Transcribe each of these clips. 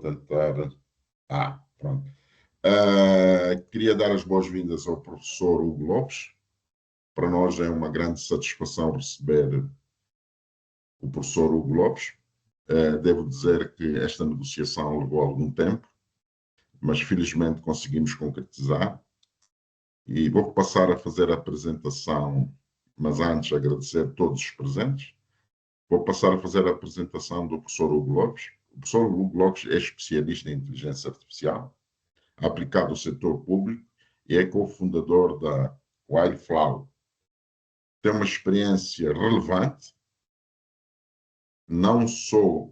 tentar... pronto. Queria dar as boas-vindas ao professor Hugo Lopes. Para nós é uma grande satisfação receber o professor Hugo Lopes. Devo dizer que esta negociação levou algum tempo, mas felizmente conseguimos concretizar. E vou passar a fazer a apresentação, mas antes agradecer a todos os presentes. Vou passar a fazer a apresentação do professor Hugo Lopes. O professor Hugo Lopes é especialista em inteligência artificial, aplicado ao setor público, e é cofundador da Wildflower. Tem uma experiência relevante, não só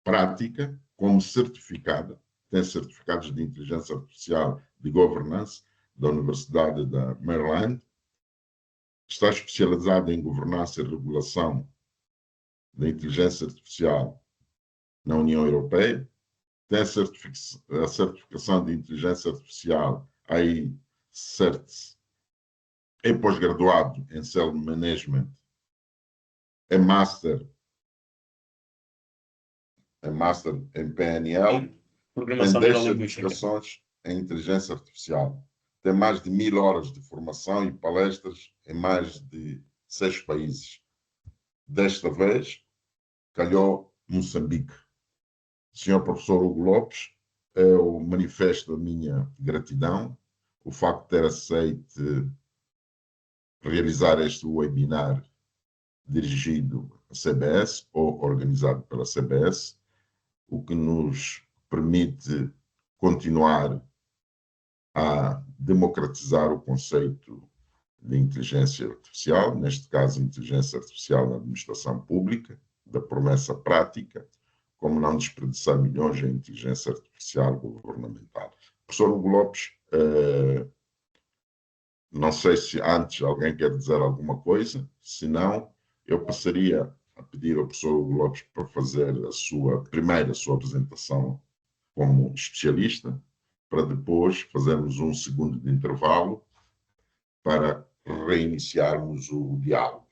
prática, como certificada. Tem certificados de inteligência artificial de governance da Universidade da Maryland. Está especializado em governança e regulação da inteligência artificial na União Europeia. Tem a certificação de inteligência artificial AI CERTS. É pós-graduado em Cell Management. É Master em PNL. Tem 10 certificações em inteligência artificial. Tem mais de 1000 horas de formação e palestras em mais de 6 países. Desta vez, calhou Moçambique. Senhor professor Hugo Lopes, eu manifesto a minha gratidão, o facto de ter aceito realizar este webinar dirigido à CBS ou organizado pela CBS, o que nos permite continuar a democratizar o conceito de inteligência artificial, neste caso, inteligência artificial na administração pública, da promessa prática, como não desperdiçar milhões em inteligência artificial governamental. Professor Hugo Lopes, não sei se antes alguém quer dizer alguma coisa, se não, eu passaria a pedir ao professor Hugo Lopes para fazer a sua apresentação como especialista, para depois fazermos um segundo de intervalo para reiniciarmos o diálogo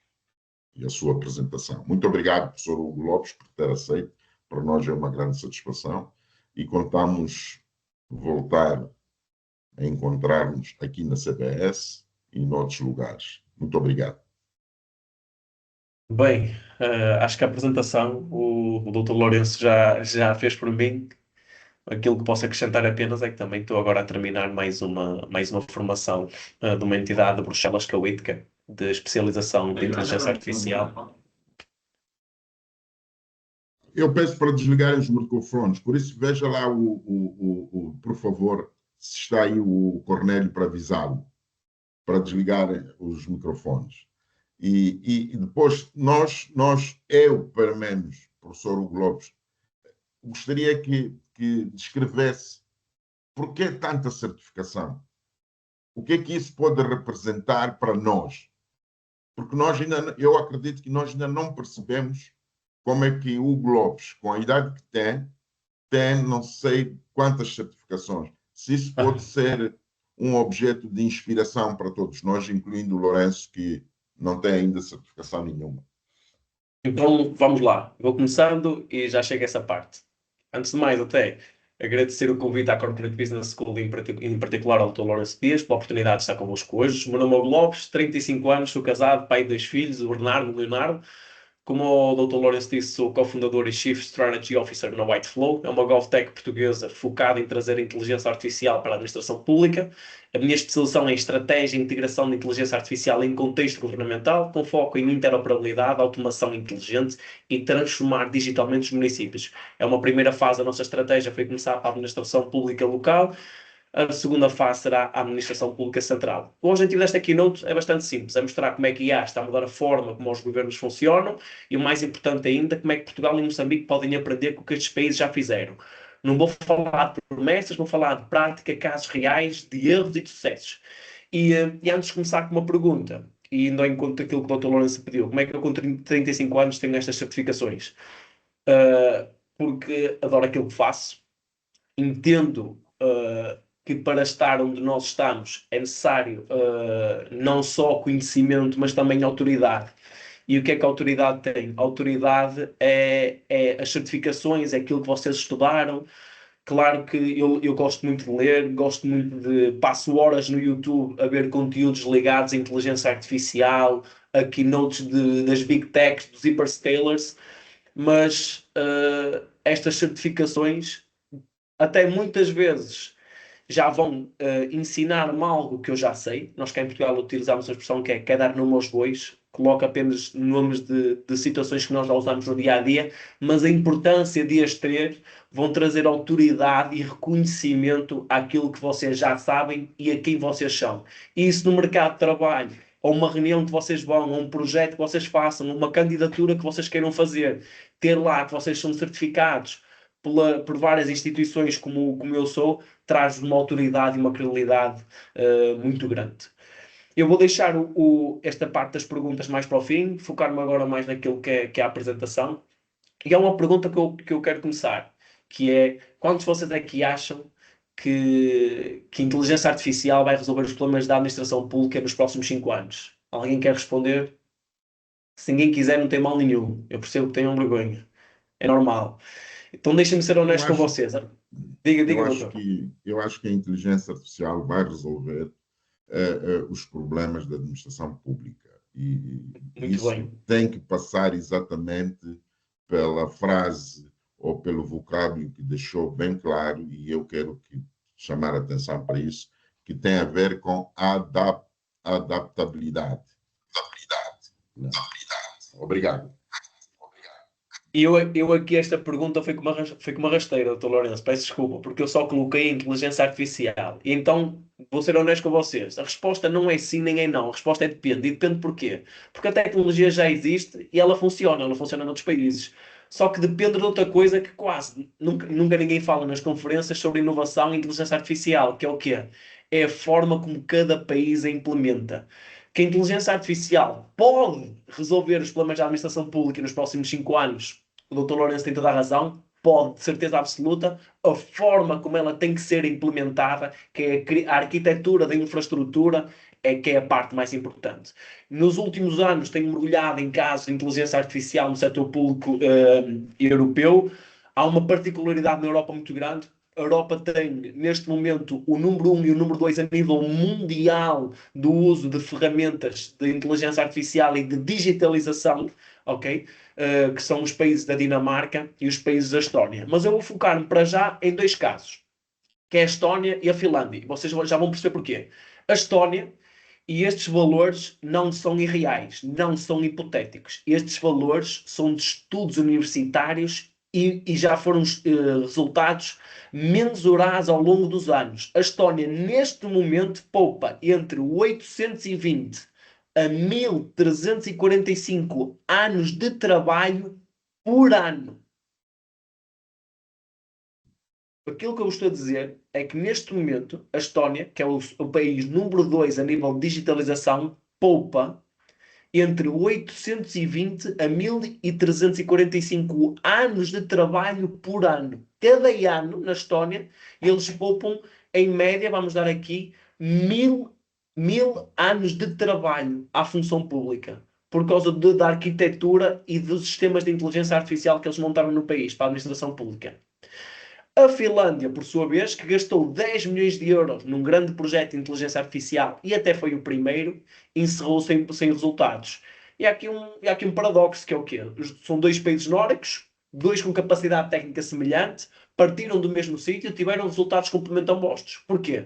e a sua apresentação. Muito obrigado, professor Hugo Lopes, por ter aceito. Para nós é uma grande satisfação e contamos voltar a encontrar-nos aqui na CBS e em outros lugares. Muito obrigado. Bem, acho que a apresentação o Dr. Lourenço já fez por mim. Aquilo que posso acrescentar apenas é que também estou agora a terminar mais uma formação de uma entidade de Bruxelas, que é o ITCA, de especialização de inteligência artificial. Eu peço para desligarem os microfones, por isso veja lá, por favor, se está aí o Cornélio para avisá-lo, para desligar os microfones. E depois, eu, pelo menos, professor Hugo Lopes, gostaria que descrevesse por que tanta certificação. O que é que isso pode representar para nós? Porque eu acredito que nós ainda não percebemos como é que o Hugo Lopes, com a idade que tem não sei quantas certificações. Se isso pode ser um objeto de inspiração para todos nós, incluindo o Lourenço, que não tem ainda certificação nenhuma. Então, vamos lá. Vou começando e já chego a essa parte. Antes de mais, até agradecer o convite à Corporate Business School, em particular ao Dr. Lourenço Dias, pela oportunidade de estar convosco hoje. O meu nome é Hugo Lopes, 35 anos, sou casado, pai de 2 filhos, o Bernardo e o Leonardo. Como o Dr. Lourenço disse, sou cofundador e Chief Strategy Officer na Whiteflow. É uma GovTech portuguesa focada em trazer a inteligência artificial para a administração pública. A minha especialização é em estratégia e integração de inteligência artificial em contexto governamental, com foco em interoperabilidade, automação inteligente e transformar digitalmente os municípios. É uma primeira fase da nossa estratégia, foi começar para a administração pública local. A segunda fase será a administração pública central. O objetivo desta keynote é bastante simples, é mostrar como é que a IA está a mudar a forma como os governos funcionam e, o mais importante ainda, como é que Portugal e Moçambique podem aprender com o que estes países já fizeram. Não vou falar de promessas, vou falar de prática, casos reais, de erros e de sucessos. E antes de começar com uma pergunta, e indo ao encontro daquilo que o Dr. Lourenço pediu, como é que eu com 35 anos tenho estas certificações? Porque adoro aquilo que faço, entendo que para estar onde nós estamos é necessário não só conhecimento, mas também autoridade. E o que é que a autoridade tem? A autoridade é as certificações, é aquilo que vocês estudaram. Claro que eu gosto muito de ler, gosto muito de... Passo horas no YouTube a ver conteúdos ligados à inteligência artificial, a keynotes das Big Techs, dos hyperscalers, mas estas certificações até muitas vezes já vão ensinar-me algo que eu já sei. Nós cá em Portugal utilizamos a expressão que é dar nome aos bois, coloca apenas nomes de situações que nós já usamos no dia a dia, mas a importância de as ter vão trazer autoridade e reconhecimento àquilo que vocês já sabem e a quem vocês são. E isso no mercado de trabalho, ou uma reunião que vocês vão, ou um projeto que vocês façam, uma candidatura que vocês queiram fazer, ter lá que vocês são certificados por várias instituições como eu sou, traz uma autoridade e uma credibilidade muito grande. Eu vou deixar esta parte das perguntas mais para o fim, focar-me agora mais naquilo que é a apresentação. E há uma pergunta que eu quero começar, que é: quantos de vocês aqui acham que a inteligência artificial vai resolver os problemas da administração pública nos próximos 5 anos? Alguém quer responder? Se ninguém quiser, não tem mal nenhum. Eu percebo que tenham vergonha. É normal. Então deixem-me ser honesto com vocês. Diga, doutor. Eu acho que a inteligência artificial vai resolver os problemas da administração pública. E isso tem que passar exatamente pela frase ou pelo vocábulo que deixou bem claro, e eu quero chamar a atenção para isso, que tem a ver com adaptabilidade. Obrigado. E eu aqui, esta pergunta foi com uma rasteira, doutor Lourenço, peço desculpa, porque eu só coloquei inteligência artificial. E então, vou ser honesto com vocês, a resposta não é sim nem é não, a resposta é depende. E depende porquê? Porque a tecnologia já existe e ela funciona noutros países. Só que depende de outra coisa que quase nunca ninguém fala nas conferências sobre inovação e inteligência artificial, que é o quê? É a forma como cada país a implementa. Que a inteligência artificial pode resolver os problemas da administração pública nos próximos 5 anos. O Dr. Lourenço tem toda a razão, pode, de certeza absoluta. A forma como ela tem que ser implementada, que é a arquitetura da infraestrutura, é que é a parte mais importante. Nos últimos anos tenho mergulhado em casos de inteligência artificial no setor público europeu. Há uma particularidade na Europa muito grande. A Europa tem, neste momento, o número 1 e o número 2 a nível mundial do uso de ferramentas de inteligência artificial e de digitalização, ok? Que são os países da Dinamarca e os países da Estónia. Mas eu vou focar-me para já em 2 casos, que é a Estónia e a Finlândia. Vocês já vão perceber porquê. A Estónia, e estes valores não são irreais, não são hipotéticos. Estes valores são de estudos universitários e já foram resultados mensurados ao longo dos anos. A Estónia, neste momento, poupa entre 820 a 1345 anos de trabalho por ano. Aquilo que eu estou a dizer é que neste momento a Estónia, que é o país número 2 a nível de digitalização, poupa entre 820 a 1345 anos de trabalho por ano. Cada ano na Estónia eles poupam em média, vamos dar aqui, 1000 anos de trabalho à função pública, por causa da arquitetura e dos sistemas de inteligência artificial que eles montaram no país para a administração pública. A Finlândia, por sua vez, que gastou 10 milhões de euros num grande projeto de inteligência artificial e até foi o primeiro, encerrou sem resultados. E há aqui um paradoxo, que é o quê? São 2 países nórdicos, 2 com capacidade técnica semelhante, partiram do mesmo sítio e tiveram resultados completamente opostos. Porquê?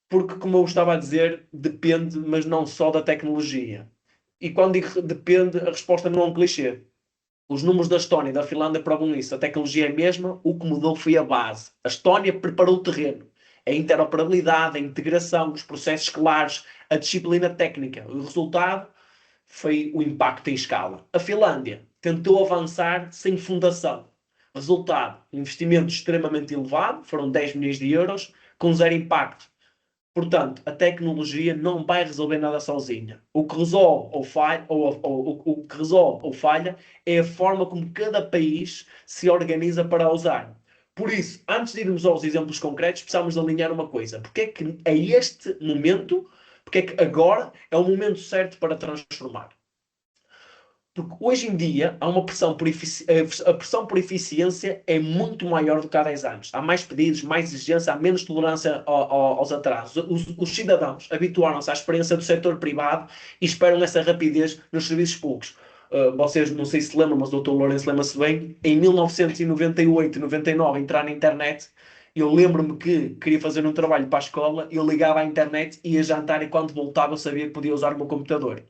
Porque, como eu estava a dizer, depende, mas não só da tecnologia. E quando digo depende, a resposta não é um clichê. Os números da Estónia e da Finlândia provam isso. A tecnologia é a mesma, o que mudou foi a base. A Estónia preparou o terreno. A interoperabilidade, a integração, os processos claros, a disciplina técnica. O resultado foi o impacto em escala. A Finlândia tentou avançar sem fundação. Resultado, investimento extremamente elevado, foram 10 milhões de euros, com zero impacto. Portanto, a tecnologia não vai resolver nada sozinha. O que resolve ou falha é a forma como cada país se organiza para a usar. Por isso, antes de irmos aos exemplos concretos, precisamos de alinhar uma coisa. Porque é que a este momento Porque é que agora é o momento certo para transformar. Porque hoje em dia há uma pressão por a pressão por eficiência é muito maior do que há 10 anos. Há mais pedidos, mais exigência, há menos tolerância aos atrasos. Os cidadãos habituaram-se à experiência do setor privado e esperam essa rapidez nos serviços públicos. Vocês não sei se lembram, mas o Dr. Lourenço lembra-se bem, em 1998, 99, entrar na internet, eu lembro-me que queria fazer um trabalho para a escola, eu ligava à internet, ia jantar e quando voltava eu sabia que podia usar o meu computador.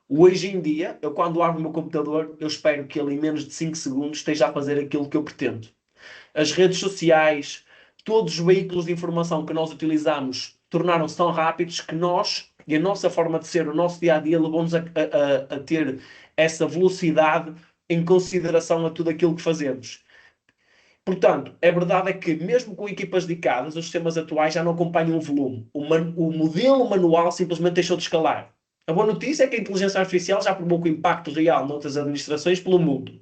Hoje em dia, eu quando abro o meu computador, eu espero que ele em menos de 5 segundos esteja a fazer aquilo que eu pretendo. As redes sociais, todos os veículos de informação que nós utilizamos tornaram-se tão rápidos que nós, e a nossa forma de ser, o nosso dia-a-dia, levou-nos a ter essa velocidade em consideração a tudo aquilo que fazemos. Portanto, a verdade é que, mesmo com equipas dedicadas, os sistemas atuais já não acompanham o volume. O modelo manual simplesmente deixou de escalar. A boa notícia é que a inteligência artificial já provoca impacto real noutras administrações pelo mundo.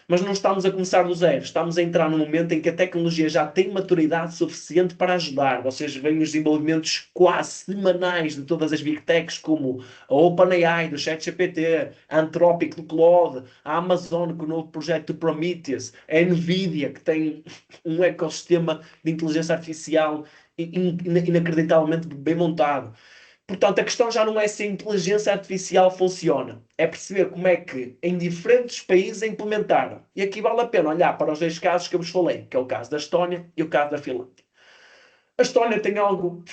Mas não estamos a começar do zero. Estamos a entrar num momento em que a tecnologia já tem maturidade suficiente para ajudar. Vocês veem os desenvolvimentos quase semanais de todas as Big Techs, como a OpenAI, do ChatGPT, a Anthropic, do Claude, a Amazon, com o novo projeto do Prometheus, a NVIDIA, que tem um ecossistema de inteligência artificial inacreditavelmente bem montado. Portanto, a questão já não é se a inteligência artificial funciona, é perceber como é que em diferentes países a implementaram. E aqui vale a pena olhar para os dois casos que eu vos falei, que é o caso da Estónia e o caso da Finlândia. A Estónia tem algo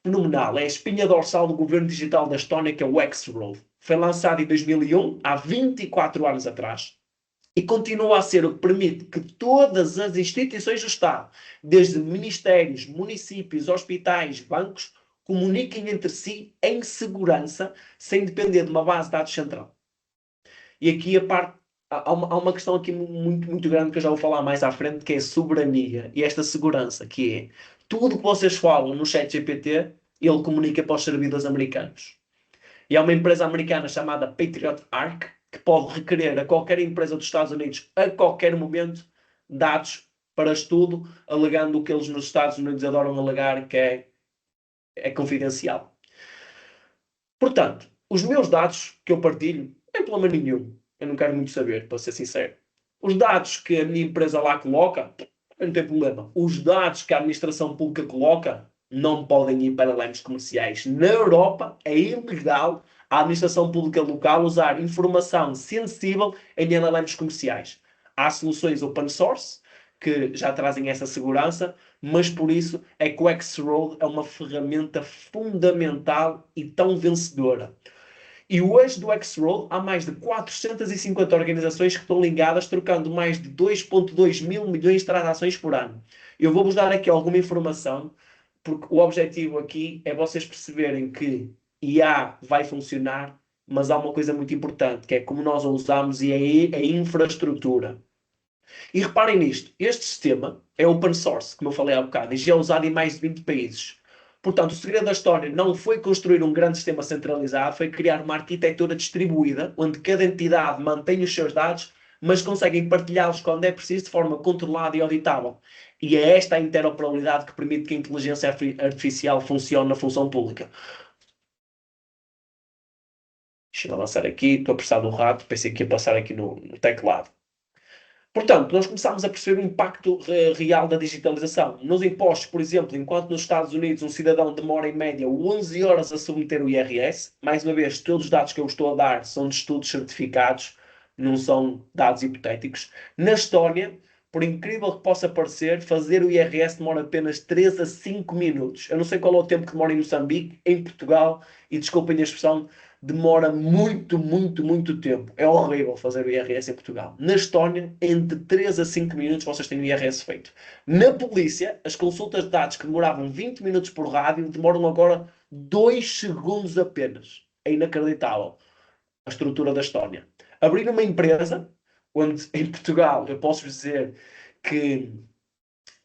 fenomenal, é a espinha dorsal do governo digital da Estónia, que é o X-Road. Foi lançado em 2001, há 24 anos atrás, e continua a ser o que permite que todas as instituições do Estado, desde ministérios, municípios, hospitais, bancos, comuniquem entre si em segurança, sem depender de uma base de dados central. E aqui há uma questão aqui muito, muito grande que eu já vou falar mais à frente, que é a soberania e esta segurança, que é tudo que vocês falam no ChatGPT, ele comunica para os servidores americanos. E há uma empresa americana chamada Patriot Arc, que pode requerer a qualquer empresa dos Estados Unidos, a qualquer momento, dados para estudo, alegando o que eles nos Estados Unidos adoram alegar, que é confidencial. Portanto, os meus dados que eu partilho, não tem problema nenhum. Eu não quero muito saber, para ser sincero. Os dados que a minha empresa lá coloca, não tem problema. Os dados que a administração pública coloca não podem ir para LLMs comerciais. Na Europa é ilegal a administração pública local usar informação sensível em LLMs comerciais. Há soluções open source que já trazem essa segurança, mas por isso é que o X-Road é uma ferramenta fundamental e tão vencedora. E hoje do X-Road há mais de 450 organizações que estão ligadas, trocando mais de 2,2 mil milhões de transações por ano. Eu vou-vos dar aqui alguma informação, porque o objetivo aqui é vocês perceberem que IA vai funcionar, mas há uma coisa muito importante, que é como nós a usamos e é a infraestrutura. E reparem nisto, este sistema é open source, como eu falei há bocado, e já é usado em mais de 20 países. Portanto, o segredo da história não foi construir um grande sistema centralizado, foi criar uma arquitetura distribuída, onde cada entidade mantém os seus dados, mas conseguem partilhá-los quando é preciso de forma controlada e auditável. E é esta a interoperabilidade que permite que a inteligência artificial funcione na função pública. Deixa eu avançar aqui, estou a precisar do rato, pensei que ia passar aqui no teclado. Portanto, nós começámos a perceber o impacto real da digitalização. Nos impostos, por exemplo, enquanto nos Estados Unidos um cidadão demora em média 11 horas a submeter o IRS, mais uma vez, todos os dados que eu estou a dar são de estudos certificados, não são dados hipotéticos. Na Estónia, por incrível que possa parecer, fazer o IRS demora apenas 3 a 5 minutos. Eu não sei qual é o tempo que demora em Moçambique, em Portugal, e desculpem a expressão, demora muito, muito, muito tempo. É horrível fazer o IRS em Portugal. Na Estónia, entre 3 a 5 minutos vocês têm o IRS feito. Na polícia, as consultas de dados que demoravam 20 minutos por rádio demoram agora 2 segundos apenas. É inacreditável a estrutura da Estónia. Abrir uma empresa, onde em Portugal eu posso dizer que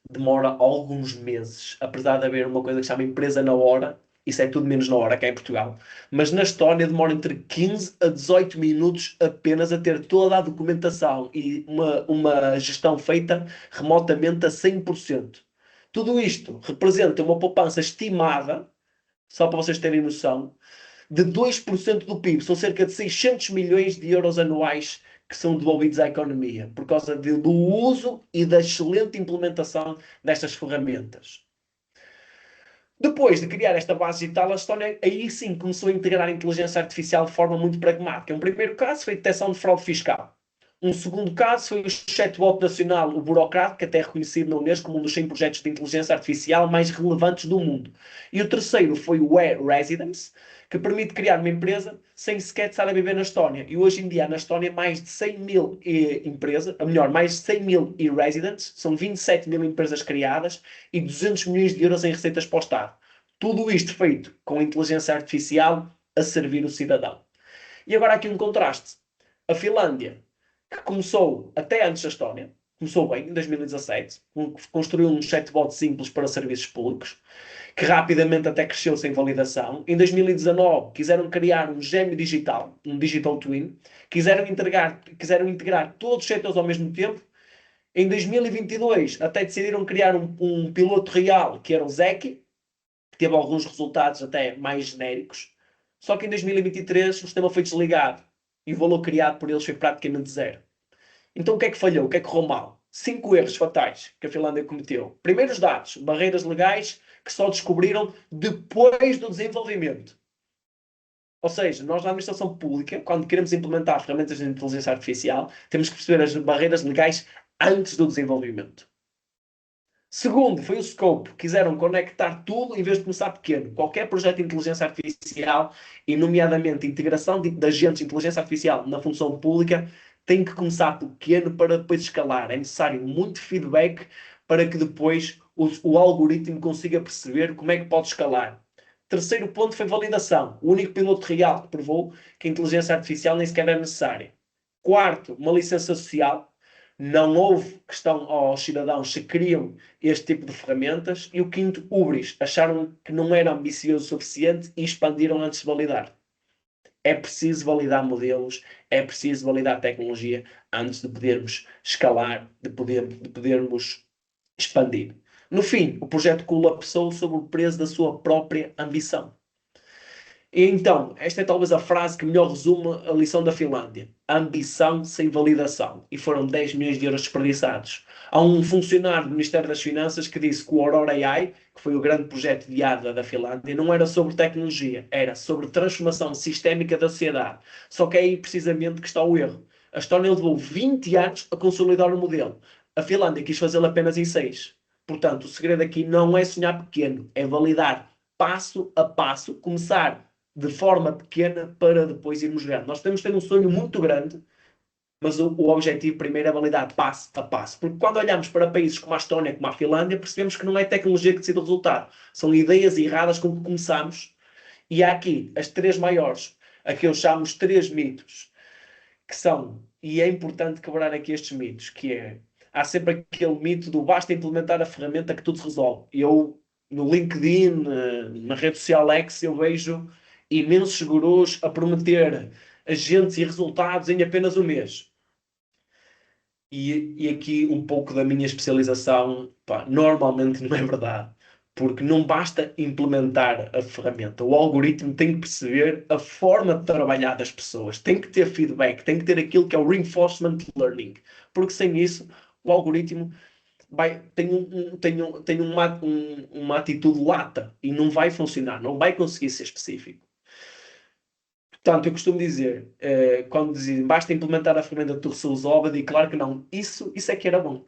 demora alguns meses, apesar de haver uma coisa que se chama empresa na hora, isso é tudo menos na hora, cá em Portugal. Mas na Estónia demora entre 15 a 18 minutos apenas a ter toda a documentação e uma gestão feita remotamente a 100%. Tudo isto representa uma poupança estimada só para vocês terem noção, de 2% do PIB. São cerca de 600 milhões de euros anuais que são devolvidos à economia por causa do uso e da excelente implementação destas ferramentas. Depois de criar esta base digital, a Estónia aí sim começou a integrar a inteligência artificial de forma muito pragmática. Um primeiro caso foi a detecção de fraude fiscal. Um segundo caso foi o chatbot nacional, o Burocrat, que até é reconhecido na Unesco como um dos 100 projetos de inteligência artificial mais relevantes do mundo. E o terceiro foi o e-Residence, que permite criar uma empresa sem sequer estar a viver na Estónia. E hoje em dia, na Estónia, mais de 100 mil empresas, ou melhor, mais de 100 mil e-residents, são 27 mil empresas criadas e 200 milhões de euros em receitas para o Estado. Tudo isto feito com inteligência artificial a servir o cidadão. E agora aqui um contraste. A Finlândia, que começou até antes da Estónia, começou bem, em 2017, construiu um chatbot simples para serviços públicos, que rapidamente até cresceu sem validação. Em 2019 quiseram criar um gêmeo digital, um digital twin, quiseram integrar todos os setores ao mesmo tempo. Em 2022 até decidiram criar um piloto real, que era o Zeki, que teve alguns resultados até mais genéricos. Só que em 2023 o sistema foi desligado e o valor criado por eles foi praticamente zero. Então o que é que falhou? O que é que correu mal? 5 erros fatais que a Finlândia cometeu. Primeiros dados, barreiras legais que só descobriram depois do desenvolvimento. Ou seja, nós na administração pública, quando queremos implementar ferramentas de inteligência artificial, temos que perceber as barreiras legais antes do desenvolvimento. Segundo, foi o scope. Quiseram conectar tudo em vez de começar pequeno. Qualquer projeto de inteligência artificial, e nomeadamente integração de agentes de inteligência artificial na função pública, tem que começar pequeno para depois escalar. É necessário muito feedback para que depois o algoritmo consiga perceber como é que pode escalar. Terceiro ponto foi validação. O único piloto real que provou que a inteligência artificial nem sequer é necessária. Quarto, uma licença social. Não houve questão aos cidadãos se queriam este tipo de ferramentas. E o quinto, hubris. Acharam que não era ambicioso o suficiente e expandiram antes de validar. É preciso validar modelos, é preciso validar tecnologia antes de podermos escalar, de podermos expandir. No fim, o projeto colapsou sob o peso da sua própria ambição. E então, esta é talvez a frase que melhor resume a lição da Finlândia. Ambição sem validação. E foram 10 milhões de euros desperdiçados. Há um funcionário do Ministério das Finanças que disse que o Aurora AI, que foi o grande projeto de IADA da Finlândia, não era sobre tecnologia, era sobre transformação sistémica da sociedade. Só que é aí precisamente que está o erro. A Estónia levou 20 anos a consolidar o modelo. A Finlândia quis fazê-lo apenas em 6. Portanto, o segredo aqui não é sonhar pequeno, é validar passo a passo, começar de forma pequena para depois irmos grande. Nós temos que ter um sonho muito grande, mas o objetivo primeiro é validar passo a passo. Porque quando olhamos para países como a Estónia, como a Finlândia, percebemos que não é tecnologia que decide o resultado. São ideias erradas com que começamos. E há aqui as 3 maiores, a que eu chamo os 3 mitos, que são, e é importante quebrar aqui estes mitos, que é, há sempre aquele mito do basta implementar a ferramenta que tudo se resolve. Eu, no LinkedIn, na rede social X, eu vejo imensos gurus a prometer agentes e resultados em apenas um mês. E aqui um pouco da minha especialização, pá, normalmente não é verdade. Porque não basta implementar a ferramenta. O algoritmo tem que perceber a forma de trabalhar das pessoas. Tem que ter feedback, tem que ter aquilo que é o reinforcement learning. Porque sem isso, o algoritmo tem uma atitude lata e não vai funcionar, não vai conseguir ser específico. Portanto, eu costumo dizer, quando dizem basta implementar a ferramenta que tu resolve, eu digo claro que não. Isso é que era bom.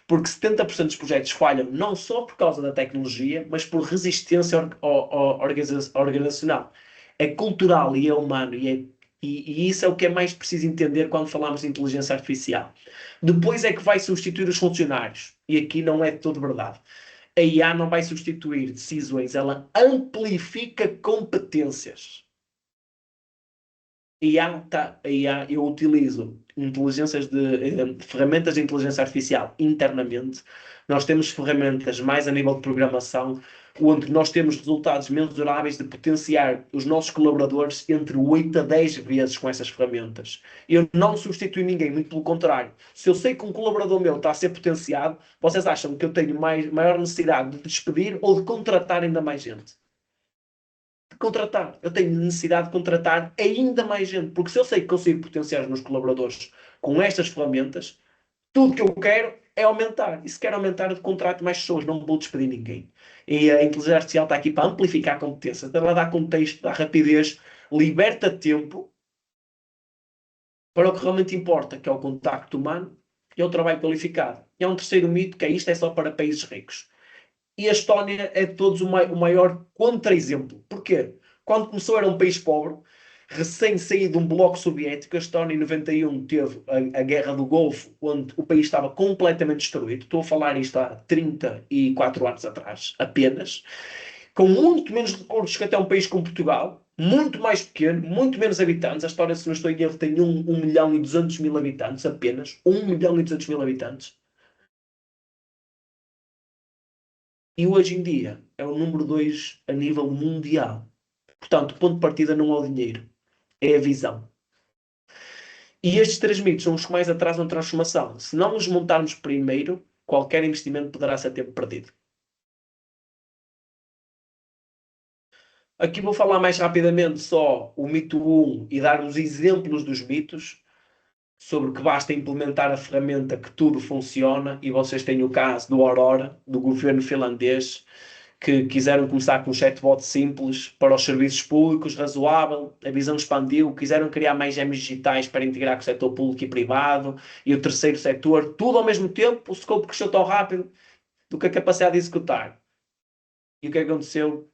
Porque 70% dos projetos falham não só por causa da tecnologia, mas por resistência organizacional. É cultural e é humano. E isso é o que é mais preciso entender quando falamos de inteligência artificial. Depois é que vai substituir os funcionários. E aqui não é de todo verdade. A IA não vai substituir decisões, ela amplifica competências. IA, eu utilizo ferramentas de inteligência artificial internamente. Nós temos ferramentas mais a nível de programação, onde nós temos resultados mensuráveis de potenciar os nossos colaboradores entre 8 a 10 vezes com essas ferramentas. Eu não substituo ninguém, muito pelo contrário. Se eu sei que um colaborador meu está a ser potenciado, vocês acham que eu tenho maior necessidade de despedir ou de contratar ainda mais gente? contratar. Eu tenho necessidade de contratar ainda mais gente. Porque se eu sei que consigo potenciar os meus colaboradores com estas ferramentas, tudo que eu quero é aumentar. E se quero aumentar, eu contrato mais pessoas, não vou despedir ninguém. E a inteligência artificial está aqui para amplificar competências. Ela dá contexto, dá rapidez, liberta tempo para o que realmente importa, que é o contacto humano e é o trabalho qualificado. E há um terceiro mito, que é isto é só para países ricos. E a Estónia é de todos o maior contra-exemplo. Porquê? Quando começou era um país pobre, recém saído de um bloco soviético. A Estónia em 91 teve a Guerra do Golfo, onde o país estava completamente destruído. Estou a falar isto há 34 anos atrás, apenas. Com muito menos recursos que até um país como Portugal, muito mais pequeno, muito menos habitantes. A Estónia, se não estou em erro, tem 1.200.000 habitantes apenas. 1.200.000 habitantes. E hoje em dia é o número 2 a nível mundial. Portanto, o ponto de partida não é o dinheiro, é a visão. E estes 3 mitos são os que mais atrasam a transformação. Se não os montarmos primeiro, qualquer investimento poderá ser tempo perdido. Aqui vou falar mais rapidamente só o mito 1 e dar os exemplos dos mitos, sobre que basta implementar a ferramenta que tudo funciona, e vocês têm o caso do Aurora, do governo finlandês, que quiseram começar com um chatbot simples para os serviços públicos, razoável, a visão expandiu, quiseram criar mais gêmeos digitais para integrar com o setor público e privado, e o terceiro setor, tudo ao mesmo tempo, o scope cresceu tão rápido do que a capacidade de executar. E o que aconteceu?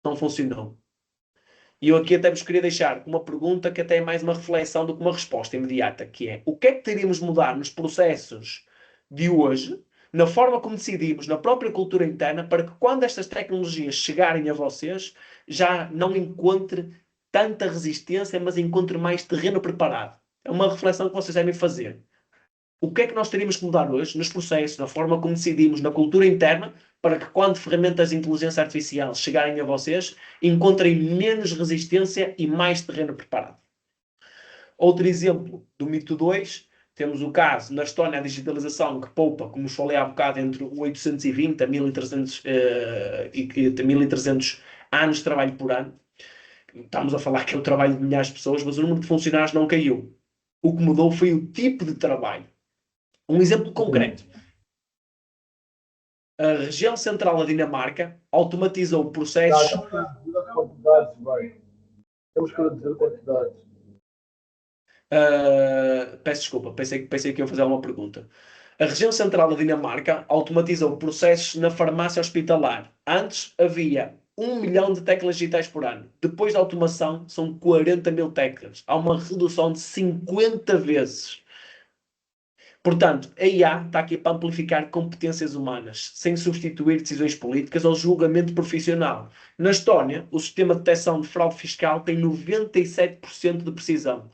Não funcionou. E eu aqui até vos queria deixar uma pergunta que até é mais uma reflexão do que uma resposta imediata, que é: o que é que teríamos de mudar nos processos de hoje, na forma como decidimos, na própria cultura interna, para que quando estas tecnologias chegarem a vocês, já não encontre tanta resistência, mas encontre mais terreno preparado? É uma reflexão que vocês devem fazer. O que é que nós teríamos que mudar hoje nos processos, na forma como decidimos, na cultura interna, para que quando ferramentas de inteligência artificial chegarem a vocês, encontrem menos resistência e mais terreno preparado? Outro exemplo do mito 2, temos o caso na Estónia, a digitalização que poupa, como falei há bocado, entre 820 a 1300, 1300 anos de trabalho por ano. Estamos a falar que é o trabalho de milhares de pessoas, mas o número de funcionários não caiu. O que mudou foi o tipo de trabalho. Um exemplo concreto. A região central da Dinamarca automatizou processos. Temos que reduzir quantidades. Peço desculpa, pensei que ia fazer uma pergunta. A região central da Dinamarca automatizou processos na farmácia hospitalar. Antes havia 1 milhão de teclas digitais por ano. Depois da automação, são 40 mil teclas. Há uma redução de 50 vezes. Portanto, a IA está aqui para amplificar competências humanas, sem substituir decisões políticas ou julgamento profissional. Na Estónia, o sistema de detecção de fraude fiscal tem 97% de precisão.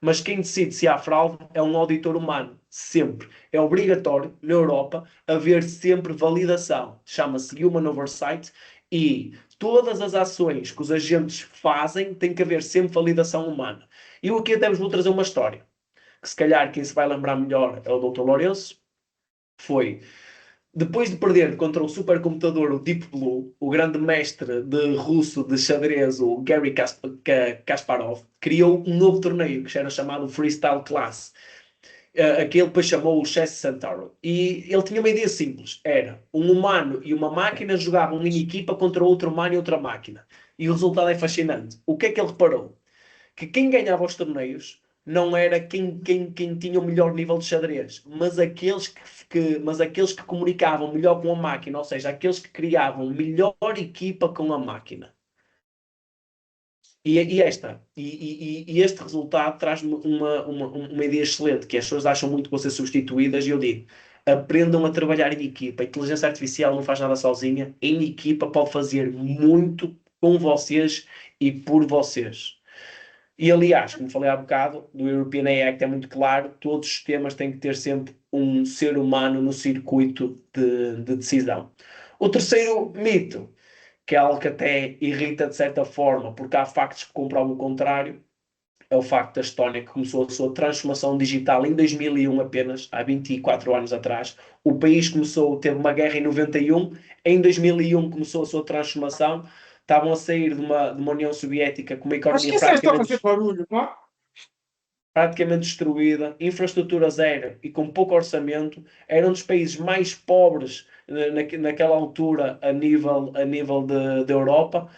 Mas quem decide se há fraude é um auditor humano, sempre. É obrigatório, na Europa, haver sempre validação. Chama-se Human Oversight, e todas as ações que os agentes fazem têm que haver sempre validação humana. E eu aqui até vos vou trazer uma história, que se calhar quem se vai lembrar melhor é o Dr. Lourenço. Foi depois de perder contra o supercomputador, o Deep Blue, o grande mestre russo de xadrez, o Garry Kasparov, criou um novo torneio que era chamado Freestyle Class, que ele depois chamou o Chess Centauro. E ele tinha uma ideia simples: era um humano e uma máquina jogavam em equipa contra outro humano e outra máquina. E o resultado é fascinante. O que é que ele reparou? Que quem ganhava os torneios não era quem tinha o melhor nível de xadrez, mas aqueles que comunicavam melhor com a máquina, ou seja, aqueles que criavam melhor equipa com a máquina. E este resultado traz-me uma ideia excelente, que as pessoas acham muito que vão ser substituídas, e eu digo: aprendam a trabalhar em equipa. A inteligência artificial não faz nada sozinha, em equipa pode fazer muito com vocês e por vocês. E aliás, como falei há bocado, do European AI Act é muito claro: todos os sistemas têm que ter sempre um ser humano no circuito de decisão. O terceiro mito, que é algo que até irrita de certa forma, porque há factos que comprovam o contrário, é o facto da Estónia, que começou a sua transformação digital em 2001 apenas, há 24 anos atrás. O país teve uma guerra em 91, em 2001 começou a sua transformação. estavam a sair de uma União Soviética com uma economia praticamente destruída, infraestrutura zero e com pouco orçamento, era um dos países mais pobres naquela altura a nível da Europa,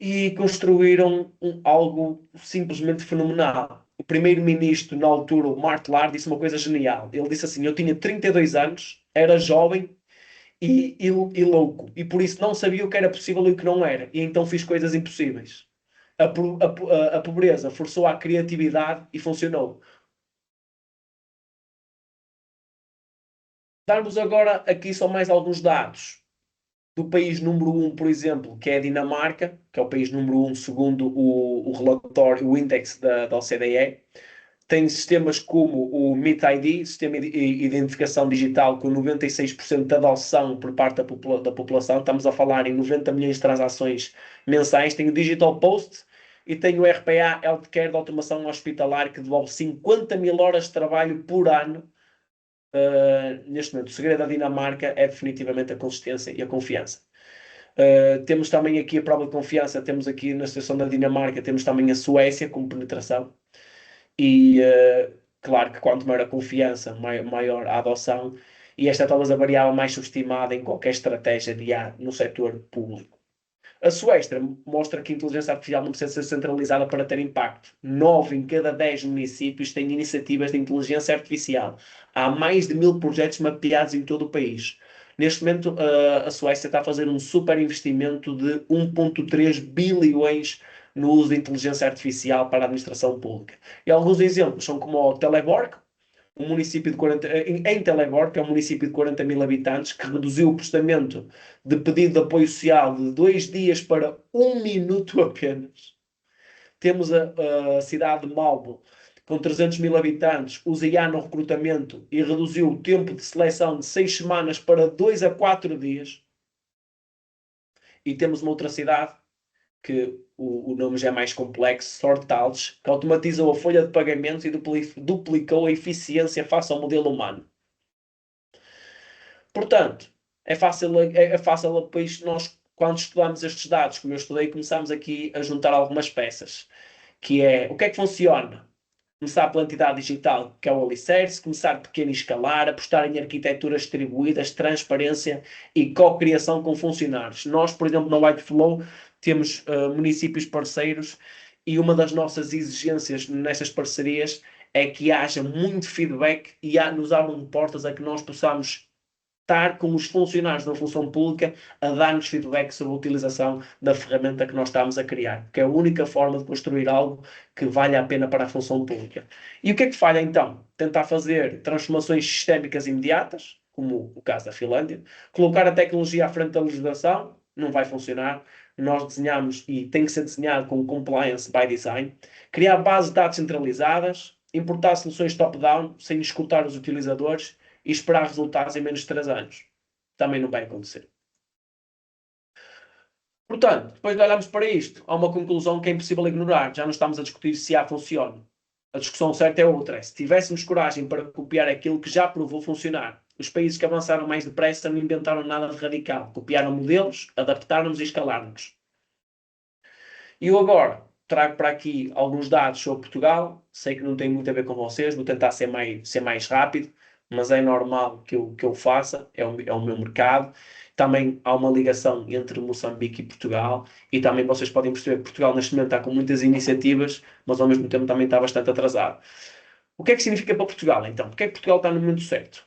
e construíram algo simplesmente fenomenal. O primeiro-ministro, na altura, o Mart Laar, disse uma coisa genial. Ele disse assim: eu tinha 32 anos, era jovem e louco, e por isso não sabia o que era possível e o que não era, e então fiz coisas impossíveis. A pobreza forçou a criatividade e funcionou. Darmos agora aqui só mais alguns dados do país número 1, por exemplo, que é a Dinamarca, que é o país número 1 segundo o relatório, o índice da OCDE. Tem sistemas como o MIT-ID, Sistema de Identificação Digital, com 96% de adoção por parte da população. Estamos a falar em 90 milhões de transações mensais. Tem o Digital Post e tem o RPA Healthcare de automação hospitalar, que devolve 50 mil horas de trabalho por ano. Neste momento, o segredo da Dinamarca é definitivamente a consistência e a confiança. Temos também aqui a prova de confiança, temos aqui na situação da Dinamarca, temos também a Suécia como penetração, e claro que quanto maior a confiança, maior a adoção, e esta é talvez a variável mais subestimada em qualquer estratégia de IA no setor público. A Suécia mostra que a inteligência artificial não precisa ser centralizada para ter impacto. 9 em cada 10 municípios têm iniciativas de inteligência artificial. Há mais de 1000 projetos mapeados em todo o país. Neste momento, a Suécia está a fazer um super investimento de 1,3 bilhões no uso de inteligência artificial para a administração pública. E alguns exemplos são como o Teleborg, um município de 40, em Teleborg, que é um município de 40 mil habitantes, que reduziu o processamento de pedido de apoio social de 2 dias para 1 minuto apenas. Temos a cidade de Malbo, com 300 mil habitantes, usa IA no recrutamento e reduziu o tempo de seleção de 6 semanas para 2 a 4 dias. E temos uma outra cidade, que o nome já é mais complexo, Sortales, que automatizou a folha de pagamentos e duplicou a eficiência face ao modelo humano. Portanto, é fácil depois nós, quando estudamos estes dados, como eu estudei, começamos aqui a juntar algumas peças, que é o que é que funciona? Começar pela entidade digital, que é o alicerce, começar pequeno e escalar, apostar em arquiteturas distribuídas, transparência e co-criação com funcionários. Nós, por exemplo, na Whiteflow, temos municípios parceiros, e uma das nossas exigências nestas parcerias é que haja muito feedback e nos abram portas a que nós possamos estar com os funcionários da função pública a dar-nos feedback sobre a utilização da ferramenta que nós estamos a criar, que é a única forma de construir algo que valha a pena para a função pública. E o que é que falha então? Tentar fazer transformações sistémicas imediatas, como o caso da Finlândia, colocar a tecnologia à frente da legislação, não vai funcionar. Nós desenhamos, e tem que ser desenhado com compliance by design, criar bases de dados centralizadas, importar soluções top-down, sem escutar os utilizadores, e esperar resultados em menos de 3 anos. Também não vai acontecer. Portanto, depois de olharmos para isto, há uma conclusão que é impossível ignorar. Já não estamos a discutir se há funciona. A discussão certa é outra. Se tivéssemos coragem para copiar aquilo que já provou funcionar. Os países que avançaram mais depressa não inventaram nada de radical. Copiaram modelos, adaptaram-nos e escalaram-nos. E eu agora trago para aqui alguns dados sobre Portugal. Sei que não tem muito a ver com vocês, vou tentar ser mais rápido, mas é normal que eu faça, é o meu mercado. Também há uma ligação entre Moçambique e Portugal, e também vocês podem perceber que Portugal neste momento está com muitas iniciativas, mas ao mesmo tempo também está bastante atrasado. O que é que significa para Portugal, então? Porque é que Portugal está no momento certo?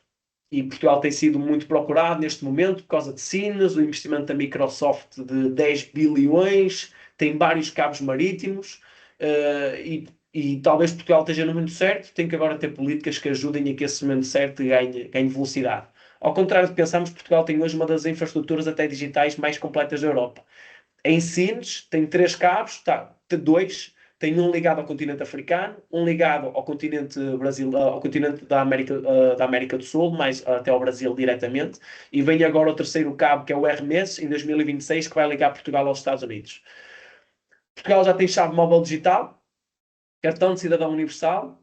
E Portugal tem sido muito procurado neste momento por causa de Sines, o investimento da Microsoft de 10 bilhões, tem vários cabos marítimos, e talvez Portugal esteja no momento certo, tem que agora ter políticas que ajudem a que esse momento certo ganhe velocidade. Ao contrário de pensarmos, Portugal tem hoje uma das infraestruturas até digitais mais completas da Europa. Em Sines tem 3 cabos, tem 2, tem um ligado ao continente africano, um ligado ao continente ao continente da América do Sul, mais até ao Brasil diretamente, e vem agora o terceiro cabo, que é o RMS, em 2026, que vai ligar Portugal aos Estados Unidos. Portugal já tem chave móvel digital, cartão de cidadão universal,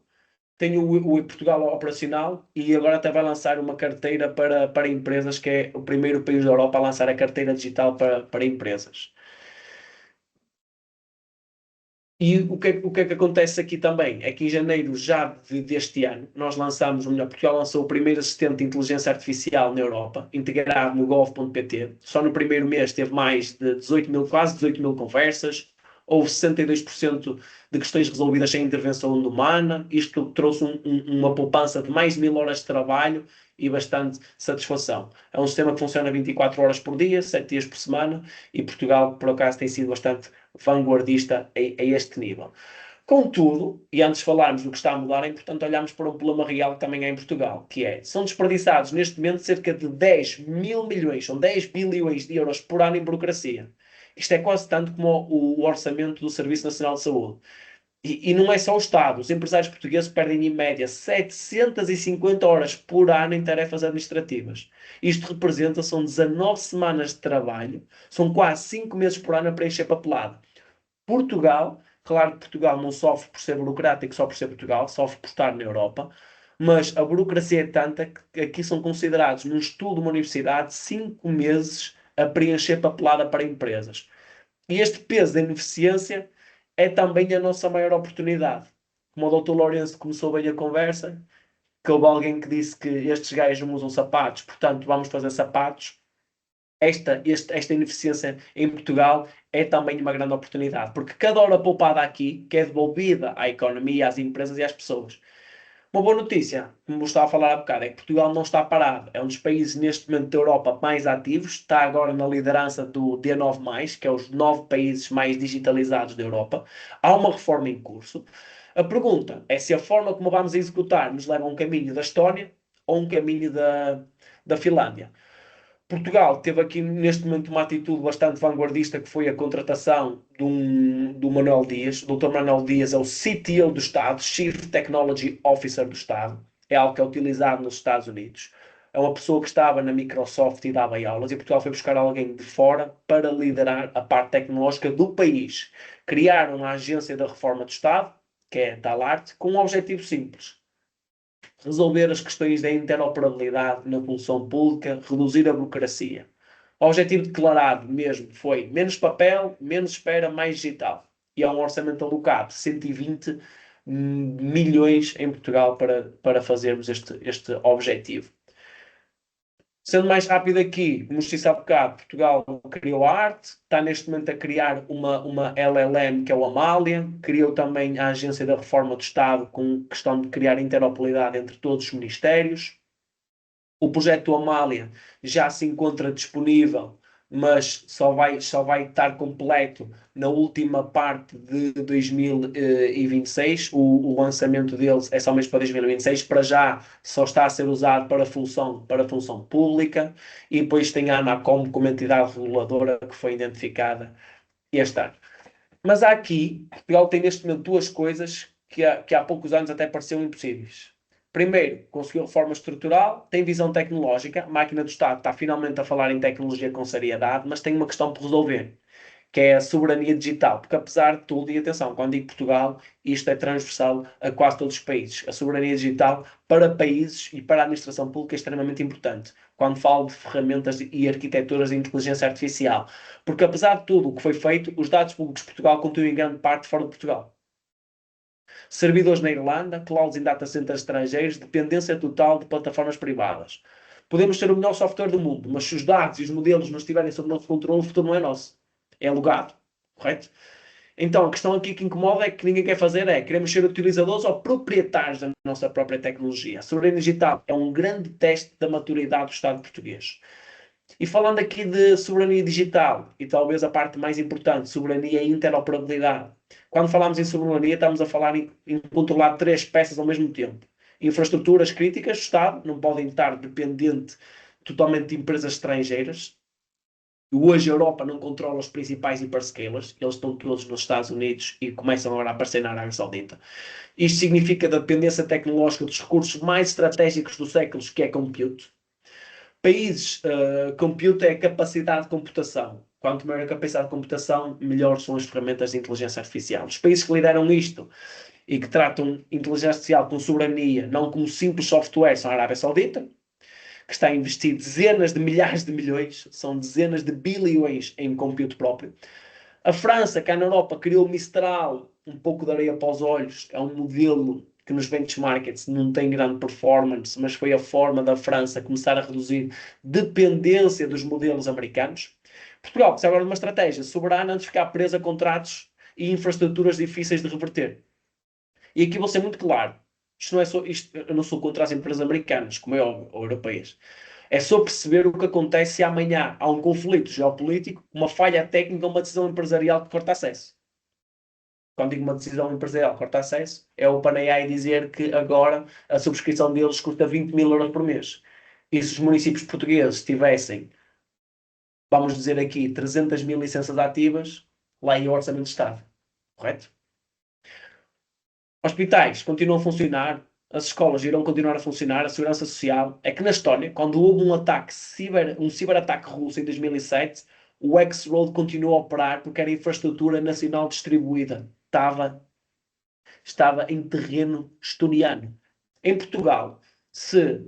tem o Portugal operacional e agora até vai lançar uma carteira para empresas, que é o primeiro país da Europa a lançar a carteira digital para empresas. E o que é que acontece aqui também? É que em janeiro já deste ano, nós lançamos, ou melhor, Portugal lançou o primeiro assistente de inteligência artificial na Europa, integrado no gov.pt. Só no primeiro mês teve mais de 18 mil, quase 18 mil conversas, houve 62% de questões resolvidas sem intervenção humana. Isto trouxe uma poupança de mais de 1000 horas de trabalho e bastante satisfação. É um sistema que funciona 24 horas por dia, 7 dias por semana, e Portugal, por acaso, tem sido bastante vanguardista a este nível. Contudo, e antes de falarmos do que está a mudar, é importante olharmos para um problema real que também é em Portugal, que é, são desperdiçados neste momento cerca de 10 mil milhões, são 10 bilhões de euros por ano em burocracia. Isto é quase tanto como o orçamento do Serviço Nacional de Saúde. E não é só o Estado. Os empresários portugueses perdem, em média, 750 horas por ano em tarefas administrativas. Isto representa, são 19 semanas de trabalho, são quase 5 meses por ano a preencher papelada. Portugal, claro que Portugal não sofre por ser burocrático, só por ser Portugal, sofre por estar na Europa, mas a burocracia é tanta que aqui são considerados, num estudo de uma universidade, 5 meses a preencher papelada para empresas. E este peso da ineficiência é também a nossa maior oportunidade. Como o Dr. Lourenço começou bem a conversa, que houve alguém que disse que estes gajos não usam sapatos, portanto vamos fazer sapatos. Esta ineficiência em Portugal é também uma grande oportunidade, porque cada hora poupada aqui, que é devolvida à economia, às empresas e às pessoas. Uma boa notícia, como vos estava a falar há bocado, é que Portugal não está parado. É um dos países neste momento da Europa mais ativos, está agora na liderança do D9+, que é os 9 países mais digitalizados da Europa. Há uma reforma em curso. A pergunta é se a forma como vamos a executar nos leva a um caminho da Estónia ou um caminho da Finlândia. Portugal teve aqui neste momento uma atitude bastante vanguardista, que foi a contratação do Manuel Dias. O Dr. Manuel Dias é o CTO do Estado, Chief Technology Officer do Estado. É algo que é utilizado nos Estados Unidos. É uma pessoa que estava na Microsoft e dava aulas, e Portugal foi buscar alguém de fora para liderar a parte tecnológica do país. Criaram a Agência da Reforma do Estado, que é a TALART, com um objetivo simples: resolver as questões da interoperabilidade na função pública, reduzir a burocracia. O objetivo declarado mesmo foi menos papel, menos espera, mais digital. E há um orçamento alocado de 120 milhões em Portugal para fazermos este objetivo. Sendo mais rápido aqui, como disse há bocado, Portugal criou a arte, está neste momento a criar uma LLM, que é o Amália, criou também a Agência da Reforma do Estado, com questão de criar interoperabilidade entre todos os ministérios. O projeto Amália já se encontra disponível, mas só vai estar completo na última parte de 2026. O lançamento deles é só mesmo para 2026. Para já só está a ser usado para função pública. E depois tem a ANACOM como entidade reguladora, que foi identificada este ano. Mas há aqui, Portugal tem neste momento duas coisas que há poucos anos até pareciam impossíveis. Primeiro, conseguiu reforma estrutural, tem visão tecnológica. A máquina do Estado está finalmente a falar em tecnologia com seriedade, mas tem uma questão por resolver, que é a soberania digital. Porque apesar de tudo, e atenção, quando digo Portugal, isto é transversal a quase todos os países. A soberania digital para países e para a administração pública é extremamente importante, quando falo de ferramentas e arquiteturas de inteligência artificial. Porque apesar de tudo o que foi feito, os dados públicos de Portugal continuam em grande parte fora de Portugal. Servidores na Irlanda, clouds em data centers estrangeiros, dependência total de plataformas privadas. Podemos ter o melhor software do mundo, mas se os dados e os modelos não estiverem sob o nosso controle, o futuro não é nosso. É alugado, correto? Então, a questão aqui que incomoda é que ninguém quer fazer queremos ser utilizadores ou proprietários da nossa própria tecnologia. A soberania digital é um grande teste da maturidade do Estado português. E falando aqui de soberania digital, e talvez a parte mais importante, soberania e interoperabilidade. Quando falamos em soberania, estamos a falar em controlar 3 peças ao mesmo tempo. Infraestruturas críticas do Estado não podem estar dependentes totalmente de empresas estrangeiras. Hoje a Europa não controla os principais hyperscalers, eles estão todos nos Estados Unidos e começam agora a aparecer na Arábia Saudita. Isto significa a dependência tecnológica dos recursos mais estratégicos do século, que é compute. Países, compute é a capacidade de computação. Quanto maior a capacidade de computação, melhor são as ferramentas de inteligência artificial. Os países que lideram isto e que tratam inteligência artificial com soberania, não como simples software, são a Arábia Saudita, que está a investir dezenas de milhares de milhões, são dezenas de bilhões em compute próprio. A França, cá na Europa, criou o Mistral, um pouco de areia para os olhos, é um modelo que nos benchmarks não tem grande performance, mas foi a forma da França começar a reduzir dependência dos modelos americanos. Portugal precisa agora de uma estratégia soberana antes de ficar presa a contratos e infraestruturas difíceis de reverter. E aqui vou ser muito claro. Isto não é só, eu não sou contra as empresas americanas, como é óbvio, ou europeias. É só perceber o que acontece se amanhã há um conflito geopolítico, uma falha técnica, uma decisão empresarial que corta acesso. Quando digo uma decisão empresarial que corta acesso, é o OpenAI dizer que agora a subscrição deles custa 20 mil euros por mês. E se os municípios portugueses tivessem, vamos dizer aqui, 300 mil licenças ativas, lá ia o Orçamento de Estado. Correto? Hospitais continuam a funcionar, as escolas irão continuar a funcionar, a segurança social. É que na Estónia, quando houve um ciberataque russo em 2007, o X-Road continuou a operar porque era infraestrutura nacional distribuída. Estava em terreno estoniano. Em Portugal, se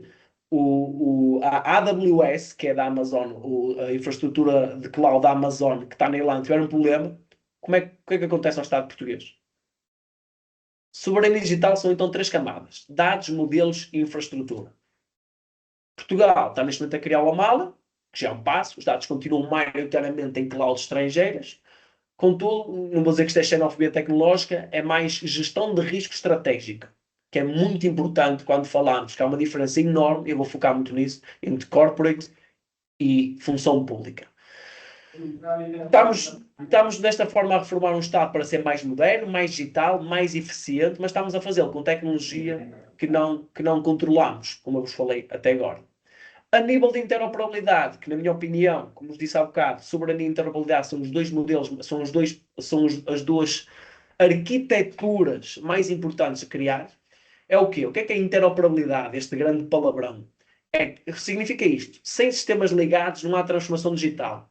a AWS, que é da Amazon, a infraestrutura de cloud da Amazon, que está na Irlanda, tiver um problema, o que é que acontece ao Estado português? Soberania digital são então 3 camadas: dados, modelos e infraestrutura. Portugal está neste momento a criar o Amala, que já é um passo, os dados continuam maioritariamente em clouds estrangeiras. Contudo, não vou dizer que isto é xenofobia tecnológica, é mais gestão de risco estratégico, que é muito importante quando falamos, que há uma diferença enorme, eu vou focar muito nisso, entre corporate e função pública. Estamos desta forma a reformar um Estado para ser mais moderno, mais digital, mais eficiente, mas estamos a fazê-lo com tecnologia que não controlamos, como eu vos falei até agora. A nível de interoperabilidade, que na minha opinião, como vos disse há bocado, soberania e interoperabilidade são os dois modelos, as duas arquiteturas mais importantes a criar, é o quê? O que é a interoperabilidade, este grande palavrão? Significa isto: sem sistemas ligados não há transformação digital.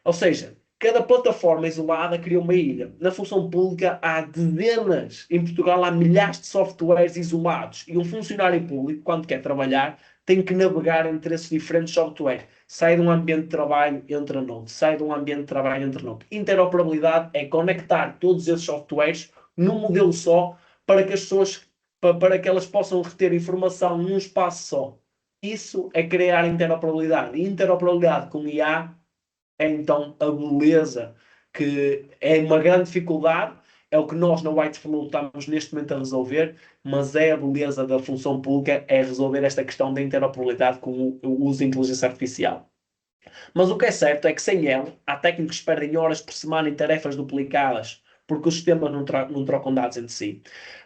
Ou seja, cada plataforma isolada cria uma ilha. Na função pública há dezenas, em Portugal há milhares de softwares isolados e um funcionário público, quando quer trabalhar, tem que navegar entre esses diferentes softwares. Sai de um ambiente de trabalho, entra noutro. Sai de um ambiente de trabalho, entra noutro. Interoperabilidade é conectar todos esses softwares num modelo só para que as pessoas, para que elas possam reter informação num espaço só. Isso é criar interoperabilidade. E interoperabilidade com IA é então a beleza, que é uma grande dificuldade, é o que nós na Whiteflow estamos neste momento a resolver, mas é a beleza da função pública, é resolver esta questão da interoperabilidade com o uso de inteligência artificial. Mas o que é certo é que sem ela, há técnicos que perdem horas por semana em tarefas duplicadas, porque os sistemas não trocam dados entre si.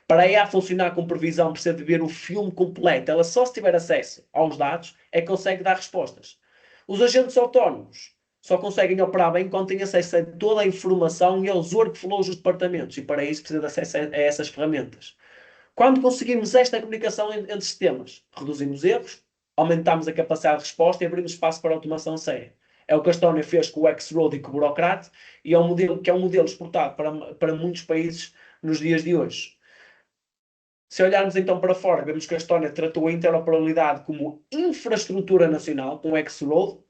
Para a IA funcionar com previsão, precisa de ver o filme completo. Ela só se tiver acesso aos dados é que consegue dar respostas. Os agentes autónomos só conseguem operar bem quando têm acesso a toda a informação e aos workflows dos departamentos, e para isso precisa de acesso a essas ferramentas. Quando conseguirmos esta comunicação entre sistemas, reduzimos erros, aumentamos a capacidade de resposta e abrimos espaço para a automação séria. É o que a Estónia fez com o X-Road e com o Burocrat, e é um modelo exportado para muitos países nos dias de hoje. Se olharmos então para fora, vemos que a Estónia tratou a interoperabilidade como infraestrutura nacional, com o X-Road,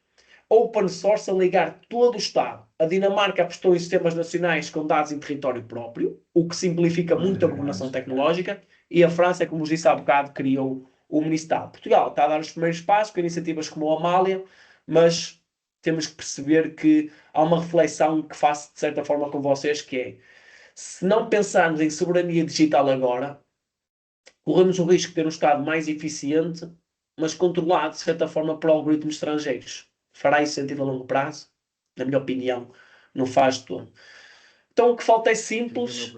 open source a ligar todo o Estado. A Dinamarca apostou em sistemas nacionais com dados em território próprio, o que simplifica muito a governação tecnológica, e a França, como vos disse há bocado, criou o Ministal. Portugal está a dar os primeiros passos com iniciativas como o Amália, mas temos que perceber que há uma reflexão que faço de certa forma com vocês, que é: se não pensarmos em soberania digital agora, corremos o risco de ter um Estado mais eficiente, mas controlado, de certa forma, por algoritmos estrangeiros. Fará isso sentido a longo prazo? Na minha opinião, não faz de todo. Então, o que falta é simples,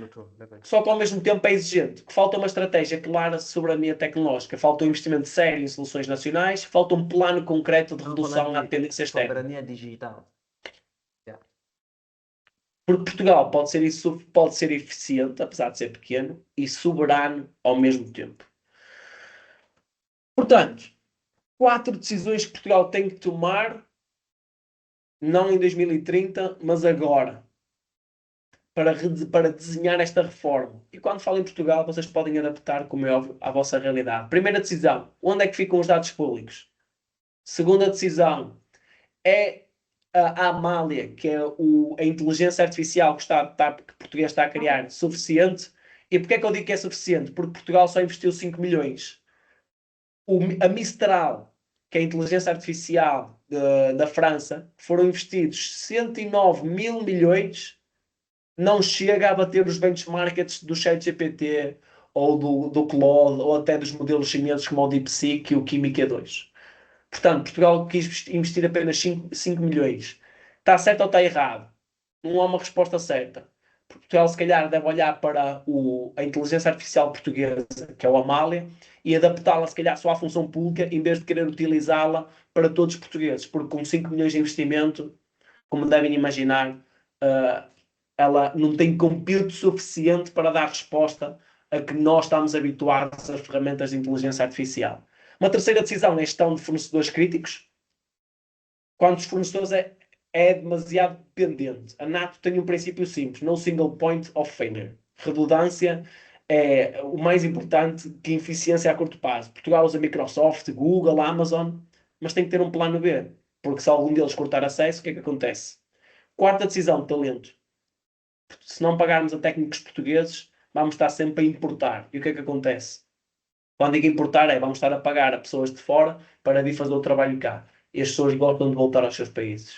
só que ao mesmo tempo é exigente. O que falta é uma estratégia clara sobre a minha tecnológica. Falta um investimento sério em soluções nacionais, falta um plano concreto de redução à dependência externa. Soberania digital. Porque Portugal pode ser eficiente, apesar de ser pequeno, e soberano ao mesmo tempo. Portanto, 4 decisões que Portugal tem que tomar, não em 2030, mas agora. para desenhar esta reforma. E quando falo em Portugal, vocês podem adaptar, como é óbvio, à vossa realidade. Primeira decisão, onde é que ficam os dados públicos? Segunda decisão, é a Amália, que é a inteligência artificial que que Portugal está a criar, suficiente? E porquê é que eu digo que é suficiente? Porque Portugal só investiu 5 milhões. A Mistral, que é a inteligência artificial da França, foram investidos 109 mil milhões, não chega a bater os benchmarks do ChatGPT ou do Claude ou até dos modelos chineses como o DeepSeek e o Kimi Q2. Portanto, Portugal quis investir apenas 5 milhões. Está certo ou está errado? Não há uma resposta certa. Portugal, se calhar, deve olhar para a inteligência artificial portuguesa, que é o Amália, e adaptá-la, se calhar, só à função pública, em vez de querer utilizá-la para todos os portugueses. Porque com 5 milhões de investimento, como devem imaginar, ela não tem compêndio suficiente para dar resposta a que nós estamos habituados às ferramentas de inteligência artificial. Uma terceira decisão é a gestão de fornecedores críticos. Quando os fornecedores é demasiado dependente. A NATO tem um princípio simples, no single point of failure. Redundância é o mais importante que eficiência a curto prazo. Portugal usa Microsoft, Google, Amazon, mas tem que ter um plano B, porque se algum deles cortar acesso, o que é que acontece? Quarta decisão, talento. Se não pagarmos a técnicos portugueses, vamos estar sempre a importar. E o que é que acontece? Quando digo importar vamos estar a pagar a pessoas de fora para vir fazer o trabalho cá. E as pessoas gostam de voltar aos seus países.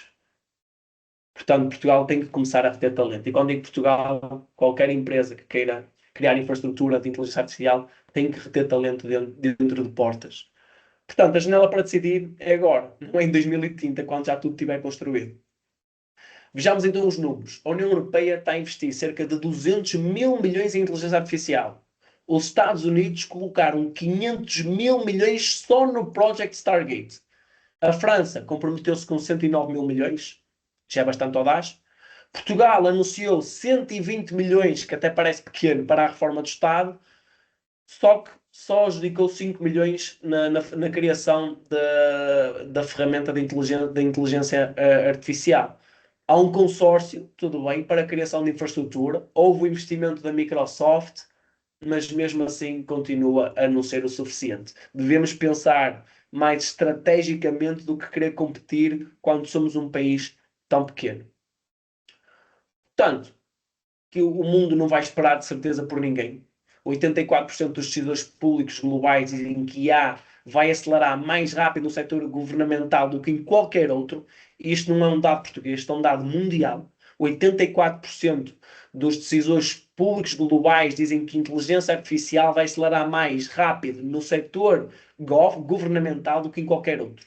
Portanto, Portugal tem que começar a reter talento. E quando digo Portugal, qualquer empresa que queira criar infraestrutura de inteligência artificial tem que reter talento dentro de portas. Portanto, a janela para decidir é agora, não é em 2030, quando já tudo estiver construído. Vejamos então os números. A União Europeia está a investir cerca de 200 mil milhões em inteligência artificial. Os Estados Unidos colocaram 500 mil milhões só no Project Stargate. A França comprometeu-se com 109 mil milhões, já é bastante audaz. Portugal anunciou 120 milhões, que até parece pequeno, para a reforma do Estado, só que só adjudicou 5 milhões na criação da ferramenta de inteligência artificial. Há um consórcio, tudo bem, para a criação de infraestrutura. Houve o investimento da Microsoft, mas mesmo assim continua a não ser o suficiente. Devemos pensar mais estrategicamente do que querer competir quando somos um país tão pequeno. Portanto, que o mundo não vai esperar de certeza por ninguém. 84% dos decisores públicos globais dizem que a IA vai acelerar mais rápido no setor governamental do que em qualquer outro. E isto não é um dado português, isto é um dado mundial. 84% dos decisores públicos globais dizem que a inteligência artificial vai acelerar mais rápido no setor governamental do que em qualquer outro.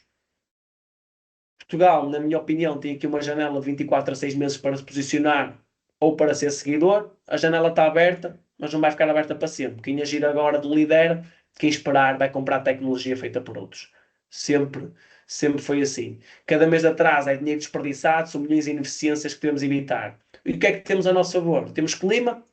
Portugal, na minha opinião, tem aqui uma janela de 24 a 6 meses para se posicionar ou para ser seguidor. A janela está aberta, mas não vai ficar aberta para sempre. Quem agir agora de líder, quem esperar vai comprar tecnologia feita por outros. Sempre foi assim. Cada mês de atraso é dinheiro desperdiçado, são milhões de ineficiências que devemos evitar. E o que é que temos a nosso favor? Temos clima,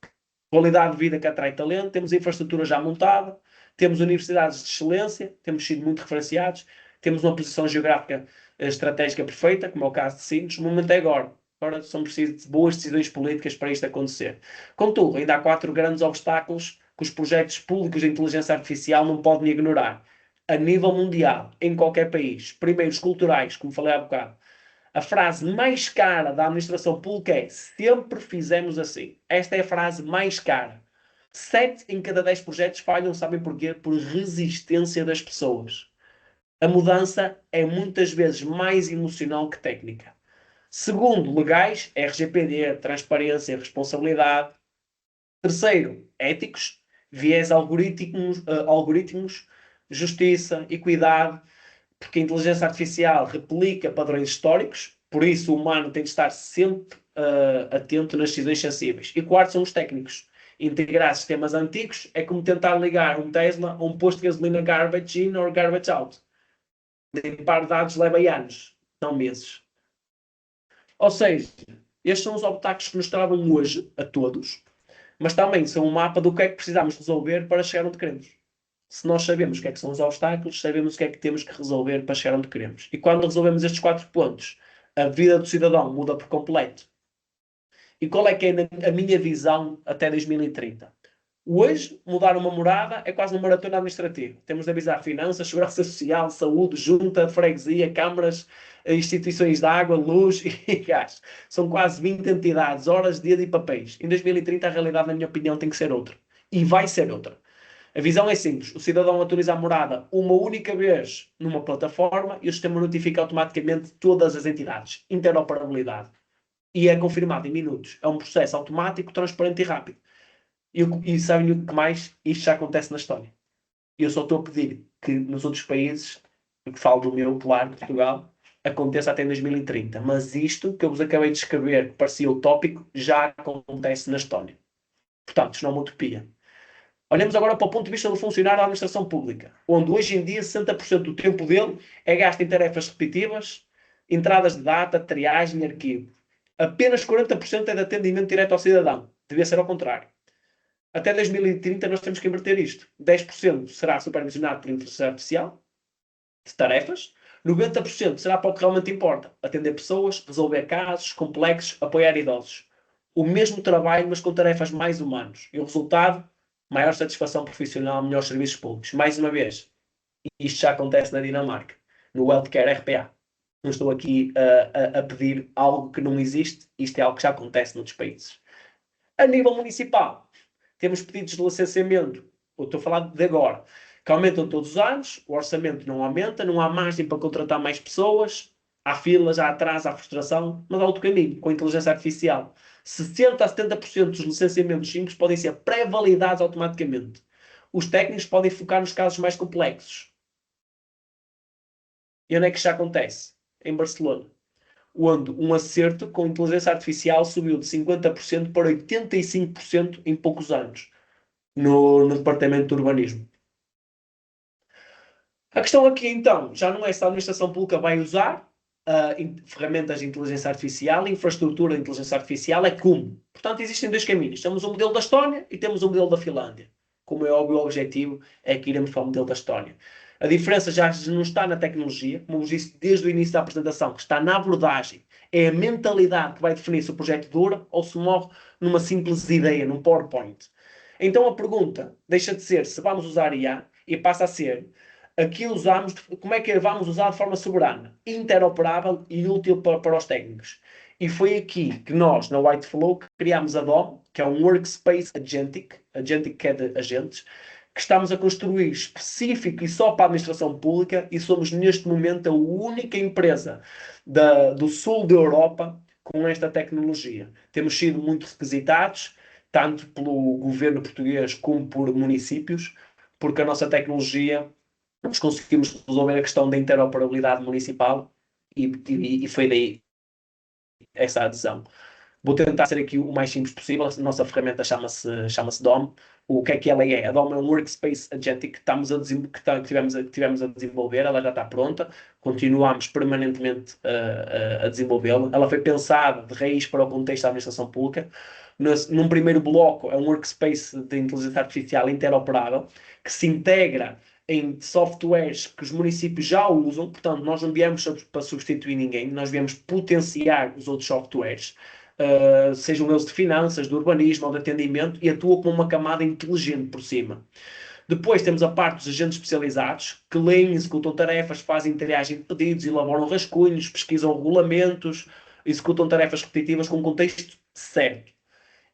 qualidade de vida que atrai talento, temos infraestrutura já montada, temos universidades de excelência, temos sido muito referenciados, temos uma posição geográfica estratégica perfeita, como é o caso de Sines. O momento é agora. Agora são precisas boas decisões políticas para isto acontecer. Contudo, ainda há 4 grandes obstáculos que os projetos públicos de inteligência artificial não podem ignorar. A nível mundial, em qualquer país. Primeiro, os culturais, como falei há bocado. A frase mais cara da administração pública é: sempre fizemos assim. Esta é a frase mais cara. 7 em cada 10 projetos falham, sabem porquê? Por resistência das pessoas. A mudança é muitas vezes mais emocional que técnica. Segundo, legais, RGPD, transparência, responsabilidade. Terceiro, éticos, viés algoritmos, justiça, equidade, porque a inteligência artificial replica padrões históricos, por isso o humano tem de estar sempre atento nas decisões sensíveis. E quarto, são os técnicos. Integrar sistemas antigos é como tentar ligar um Tesla a um posto de gasolina garbage in ou garbage out. Limpar dados leva anos, não meses. Ou seja, estes são os obstáculos que nos travam hoje, a todos, mas também são um mapa do que é que precisamos resolver para chegar onde queremos. Se nós sabemos o que é que são os obstáculos, sabemos o que é que temos que resolver para chegar onde queremos. E quando resolvemos estes 4 pontos, a vida do cidadão muda por completo. E qual é que é a minha visão até 2030? Hoje, mudar uma morada é quase uma maratona administrativa. Temos de avisar finanças, segurança social, saúde, junta, freguesia, câmaras, instituições de água, luz e gás. São quase 20 entidades, horas, dias e papéis. Em 2030, a realidade, na minha opinião, tem que ser outra. E vai ser outra. A visão é simples. O cidadão atualiza a morada uma única vez numa plataforma e o sistema notifica automaticamente todas as entidades. Interoperabilidade. E é confirmado em minutos. É um processo automático, transparente e rápido. E sabem o que mais? Isto já acontece na história. Eu só estou a pedir que nos outros países, que falo do meu, claro, Portugal, aconteça até em 2030. Mas isto que eu vos acabei de escrever, que parecia utópico, já acontece na Estónia. Portanto, isto não é uma utopia. Olhamos agora para o ponto de vista do funcionário da administração pública, onde hoje em dia 60% do tempo dele é gasto em tarefas repetitivas, entradas de data, triagem e arquivo. Apenas 40% é de atendimento direto ao cidadão. Devia ser ao contrário. Até 2030 nós temos que inverter isto. 10% será supervisionado por inteligência artificial, de tarefas. 90% será para o que realmente importa. Atender pessoas, resolver casos complexos, apoiar idosos. O mesmo trabalho, mas com tarefas mais humanas. E o resultado, maior satisfação profissional, melhores serviços públicos. Mais uma vez, isto já acontece na Dinamarca, no Healthcare RPA. Não estou aqui a pedir algo que não existe. Isto é algo que já acontece noutros países. A nível municipal, temos pedidos de licenciamento, eu estou a falar de agora, que aumentam todos os anos, o orçamento não aumenta, não há margem para contratar mais pessoas, há filas, há atraso, há frustração, mas há outro caminho, com a inteligência artificial. 60% a 70% dos licenciamentos simples podem ser pré-validados automaticamente. Os técnicos podem focar nos casos mais complexos. E onde é que isto já acontece? Em Barcelona, onde um acerto com inteligência artificial subiu de 50% para 85% em poucos anos, no departamento de urbanismo. A questão aqui, então, já não é se a administração pública vai usar ferramentas de inteligência artificial, infraestrutura de inteligência artificial, é como. Portanto, existem dois caminhos. Temos o modelo da Estónia e temos o modelo da Finlândia. Como é óbvio, o objetivo é que iremos para o modelo da Estónia. A diferença já não está na tecnologia, como vos disse desde o início da apresentação, que está na abordagem. É a mentalidade que vai definir se o projeto dura ou se morre numa simples ideia, num PowerPoint. Então a pergunta deixa de ser se vamos usar IA e passa a ser aqui usamos, como é que a vamos usar de forma soberana, interoperável e útil para os técnicos. E foi aqui que nós, na Whiteflow, criámos a DOM, que é um Workspace Agentic que é de agentes, que estamos a construir específico e só para a administração pública e somos neste momento a única empresa do sul da Europa com esta tecnologia. Temos sido muito requisitados, tanto pelo governo português como por municípios, porque a nossa tecnologia, nós conseguimos resolver a questão da interoperabilidade municipal e foi daí essa adesão. Vou tentar ser aqui o mais simples possível. A nossa ferramenta chama-se DOM. O que é que ela é? A DOM é um Workspace Agentic que tivemos a desenvolver. Ela já está pronta. Continuamos permanentemente a desenvolvê-la. Ela foi pensada de raiz para o contexto da administração pública. Num primeiro bloco, é um Workspace de inteligência artificial interoperável que se integra em softwares que os municípios já usam. Portanto, nós não viemos para substituir ninguém. Nós viemos potenciar os outros softwares. Sejam eles de finanças, de urbanismo ou de atendimento, e atua como uma camada inteligente por cima. Depois temos a parte dos agentes especializados, que leem, executam tarefas, fazem triagem de pedidos, elaboram rascunhos, pesquisam regulamentos, executam tarefas repetitivas com o contexto certo.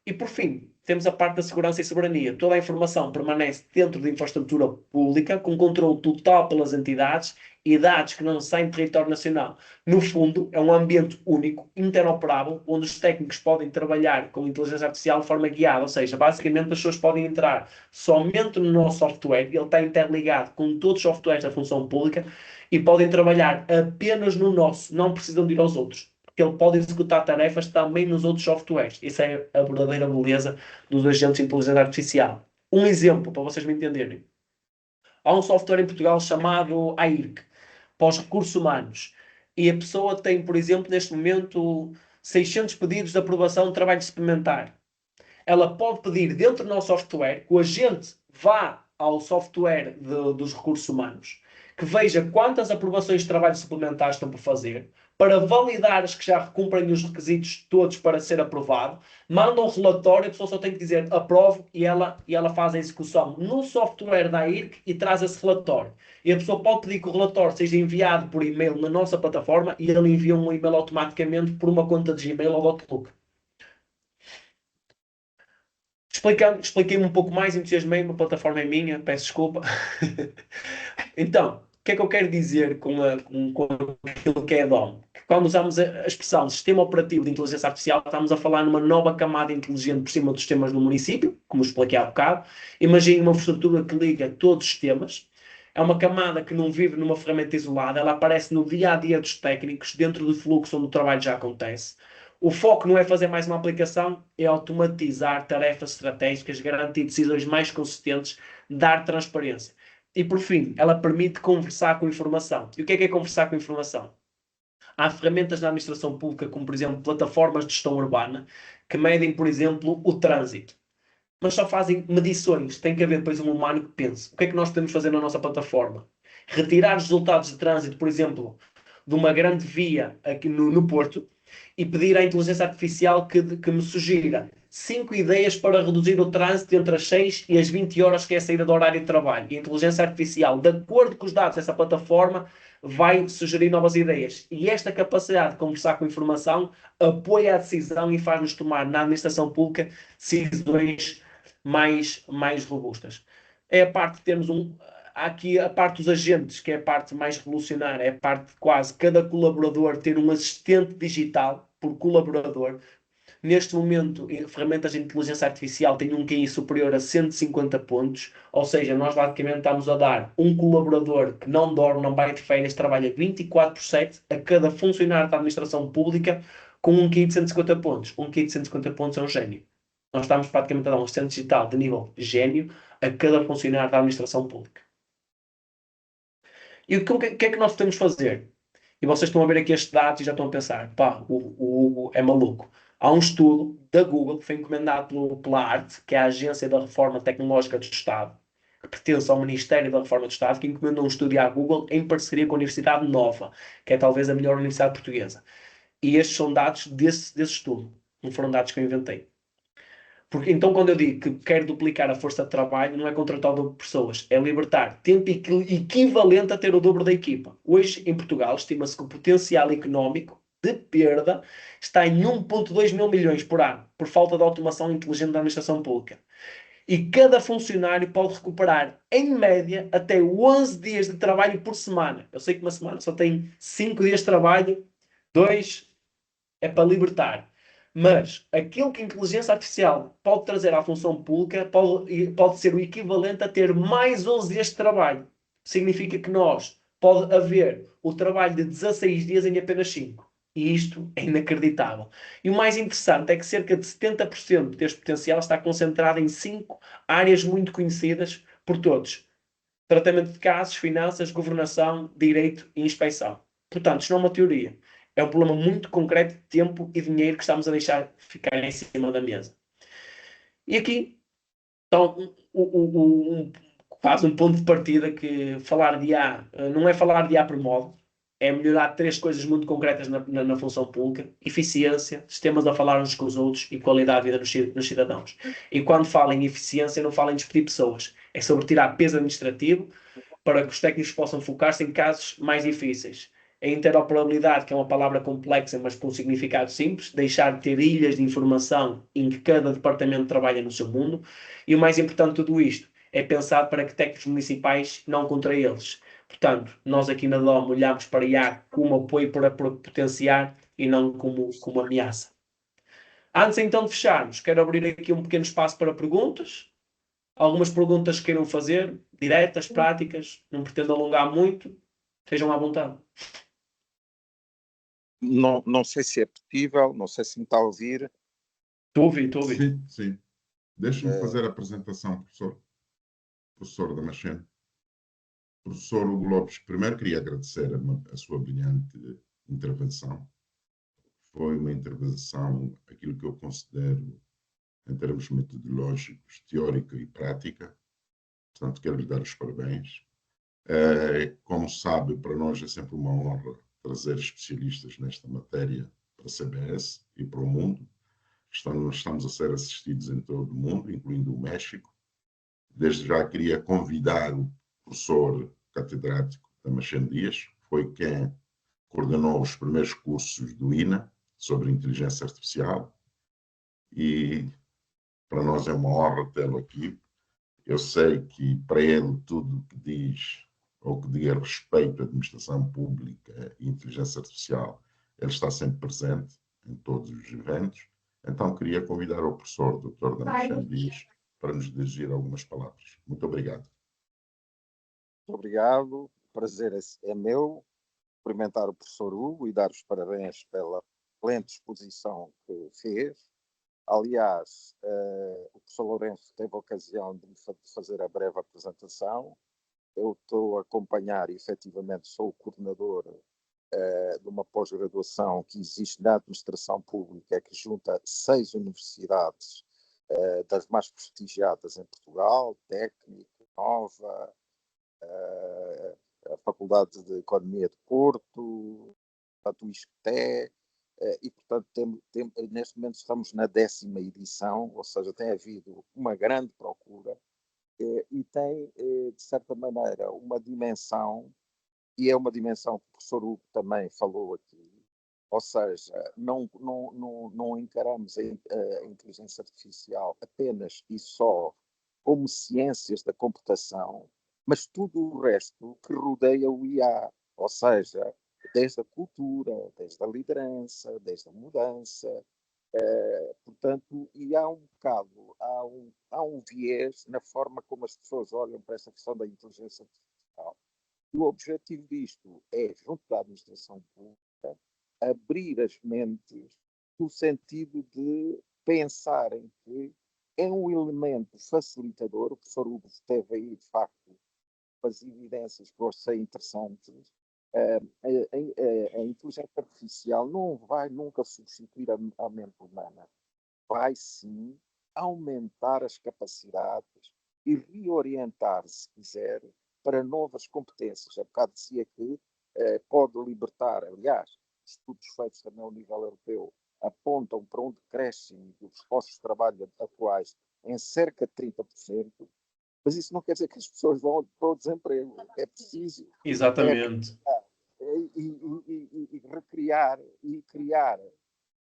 E por fim, temos a parte da segurança e soberania. Toda a informação permanece dentro de infraestrutura pública, com controle total pelas entidades e dados que não saem do território nacional. No fundo, é um ambiente único, interoperável, onde os técnicos podem trabalhar com inteligência artificial de forma guiada. Ou seja, basicamente as pessoas podem entrar somente no nosso software, ele está interligado com todos os softwares da função pública e podem trabalhar apenas no nosso, não precisam de ir aos outros. Ele pode executar tarefas também nos outros softwares. Isso é a verdadeira beleza dos agentes de inteligência artificial. Um exemplo, para vocês me entenderem. Há um software em Portugal chamado AIRC, para os recursos humanos. E a pessoa tem, por exemplo, neste momento, 600 pedidos de aprovação de trabalho suplementar. Ela pode pedir dentro do nosso software que o agente vá ao software dos recursos humanos, que veja quantas aprovações de trabalho suplementares estão por fazer, para validar as que já cumprem os requisitos todos para ser aprovado, manda um relatório, a pessoa só tem que dizer aprovo e ela faz a execução no software da IRC e traz esse relatório. E a pessoa pode pedir que o relatório seja enviado por e-mail na nossa plataforma e ele envia um e-mail automaticamente por uma conta de Gmail ou Outlook. Expliquei-me um pouco mais, entusiasmei-me, a plataforma é minha, peço desculpa. Então, o que é que eu quero dizer com aquilo que é DOM? Que quando usamos a expressão Sistema Operativo de Inteligência Artificial, estamos a falar numa nova camada inteligente por cima dos sistemas do município, como expliquei há bocado. Imagine uma infraestrutura que liga todos os sistemas. É uma camada que não vive numa ferramenta isolada, ela aparece no dia-a-dia dos técnicos, dentro do fluxo onde o trabalho já acontece. O foco não é fazer mais uma aplicação, é automatizar tarefas estratégicas, garantir decisões mais consistentes, dar transparência. E por fim, ela permite conversar com informação. E o que é conversar com informação? Há ferramentas na administração pública, como por exemplo plataformas de gestão urbana, que medem, por exemplo, o trânsito. Mas só fazem medições. Tem que haver depois um humano que pense. O que é que nós podemos fazer na nossa plataforma? Retirar os resultados de trânsito, por exemplo, de uma grande via aqui no Porto e pedir à inteligência artificial que me sugira 5 ideias para reduzir o trânsito entre as 6 e as 20 horas que é a saída do horário de trabalho. E a inteligência artificial, de acordo com os dados dessa plataforma, vai sugerir novas ideias. E esta capacidade de conversar com informação apoia a decisão e faz-nos tomar, na administração pública, decisões mais robustas. É a parte de termos há aqui a parte dos agentes, que é a parte mais revolucionária, é a parte de quase cada colaborador ter um assistente digital por colaborador. Neste momento, ferramentas de inteligência artificial têm um QI superior a 150 pontos, ou seja, nós basicamente estamos a dar um colaborador que não dorme, não vai de férias, trabalha 24/7 a cada funcionário da administração pública com um QI de 150 pontos. Um QI de 150 pontos é um gênio. Nós estamos praticamente a dar um assistente digital de nível gênio a cada funcionário da administração pública. E o que é que nós podemos fazer? E vocês estão a ver aqui estes dados e já estão a pensar, pá, o Hugo é maluco. Há um estudo da Google que foi encomendado pela ARTE, que é a Agência da Reforma Tecnológica do Estado, que pertence ao Ministério da Reforma do Estado, que encomendou um estudo à Google em parceria com a Universidade Nova, que é talvez a melhor universidade portuguesa. E estes são dados desse estudo, não foram dados que eu inventei. Porque, então, quando eu digo que quero duplicar a força de trabalho, não é contratar o dobro de pessoas, é libertar tempo equivalente a ter o dobro da equipa. Hoje, em Portugal, estima-se que o potencial económico de perda está em 1,2 mil milhões por ano, por falta de automação inteligente da administração pública. E cada funcionário pode recuperar, em média, até 11 dias de trabalho por semana. Eu sei que uma semana só tem 5 dias de trabalho, 2 é para libertar. Mas aquilo que a inteligência artificial pode trazer à função pública pode ser o equivalente a ter mais 11 dias de trabalho. Significa que pode haver o trabalho de 16 dias em apenas 5. E isto é inacreditável. E o mais interessante é que cerca de 70% deste potencial está concentrado em 5 áreas muito conhecidas por todos: tratamento de casos, finanças, governação, direito e inspeção. Portanto, isto não é uma teoria. É um problema muito concreto de tempo e dinheiro que estamos a deixar ficar em cima da mesa. E aqui então, faz um ponto de partida que falar de IA não é falar de IA por modo, é melhorar 3 coisas muito concretas na função pública: eficiência, sistemas a falar uns com os outros e qualidade de vida nos cidadãos. E quando falo em eficiência, não falo em despedir pessoas, é sobre tirar peso administrativo para que os técnicos possam focar-se em casos mais difíceis. A interoperabilidade, que é uma palavra complexa, mas com um significado simples, deixar de ter ilhas de informação em que cada departamento trabalha no seu mundo. E o mais importante de tudo isto é pensar para que técnicos municipais, não contra eles. Portanto, nós aqui na DOM olhamos para a IA como apoio para potenciar e não como ameaça. Antes então de fecharmos, quero abrir aqui um pequeno espaço para perguntas. Algumas perguntas que queiram fazer, diretas, práticas, não pretendo alongar muito, estejam à vontade. Não sei se é possível, não sei se me está a ouvir. Estou a ouvir. Sim, sim. Deixa-me fazer a apresentação, professor Damasceno. Professor Hugo Lopes, primeiro queria agradecer a sua brilhante intervenção. Foi uma intervenção, aquilo que eu considero, em termos metodológicos, teórica e prática. Portanto, quero lhe dar os parabéns. Como sabe, para nós é sempre uma honra trazer especialistas nesta matéria para a CBS e para o mundo. Estamos a ser assistidos em todo o mundo, incluindo o México. Desde já queria convidar o professor catedrático Damasceno Dias, foi quem coordenou os primeiros cursos do INA sobre inteligência artificial, e para nós é uma honra tê-lo aqui. Eu sei que para ele tudo o que diz ou que diga respeito à administração pública e inteligência artificial, ele está sempre presente em todos os eventos. Então queria convidar o professor Dr. Damasceno Dias para nos dirigir algumas palavras. Muito obrigado. Muito obrigado, o prazer é meu. Cumprimentar o professor Hugo e dar os parabéns pela excelente exposição que fez. Aliás, o professor Lourenço teve a ocasião de me fazer a breve apresentação. Eu estou a acompanhar, e efetivamente sou o coordenador de uma pós-graduação que existe na administração pública, que junta 6 universidades das mais prestigiadas em Portugal, Técnico, Nova, a Faculdade de Economia de Porto, a do ISCTE, e, portanto, neste momento estamos na 10ª edição, ou seja, tem havido uma grande procura e tem, de certa maneira, uma dimensão, e é uma dimensão que o professor Hugo também falou aqui, ou seja, não encaramos a inteligência artificial apenas e só como ciências da computação, mas tudo o resto que rodeia o IA, ou seja, desde a cultura, desde a liderança, desde a mudança, portanto, e há um bocado, há um viés na forma como as pessoas olham para essa questão da inteligência artificial. E o objetivo disto é, junto da administração pública, abrir as mentes no sentido de pensarem que é um elemento facilitador. O professor Hugo teve aí, de facto, as evidências que eu achei interessantes. A inteligência artificial não vai nunca substituir a mente humana. Vai, sim, aumentar as capacidades e reorientar, se quiser, para novas competências. Há bocado dizia que pode libertar, aliás, estudos feitos também ao nível europeu apontam para um decréscimo dos postos de trabalho atuais em cerca de 30%, mas isso não quer dizer que as pessoas vão para o desemprego. É preciso Exatamente. recriar e criar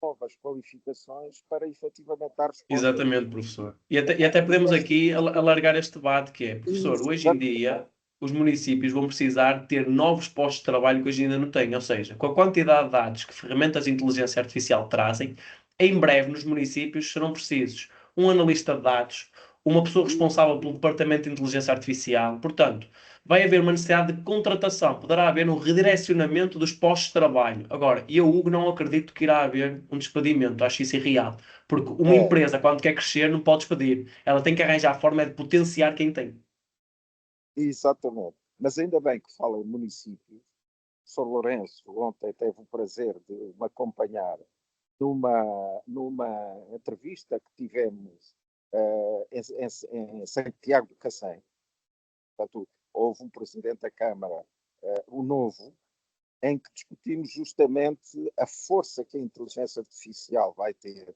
novas qualificações para efetivamente dar resposta. Exatamente, professor. E até podemos aqui alargar este debate, que é, professor, hoje em dia os municípios vão precisar ter novos postos de trabalho que hoje ainda não têm. Ou seja, com a quantidade de dados que ferramentas de inteligência artificial trazem, em breve nos municípios serão precisos um analista de dados, uma pessoa responsável pelo departamento de inteligência artificial. Portanto, vai haver uma necessidade de contratação, poderá haver um redirecionamento dos postos de trabalho. Agora, eu, Hugo, não acredito que irá haver um despedimento, acho isso irreal. Porque uma empresa, quando quer crescer, não pode despedir. Ela tem que arranjar a forma de potenciar quem tem. Exatamente. Mas ainda bem que fala em municípios. O Sr. Lourenço ontem teve o prazer de me acompanhar numa entrevista que tivemos em Santiago do Cacém. Portanto, houve um presidente da Câmara, o novo, em que discutimos justamente a força que a inteligência artificial vai ter,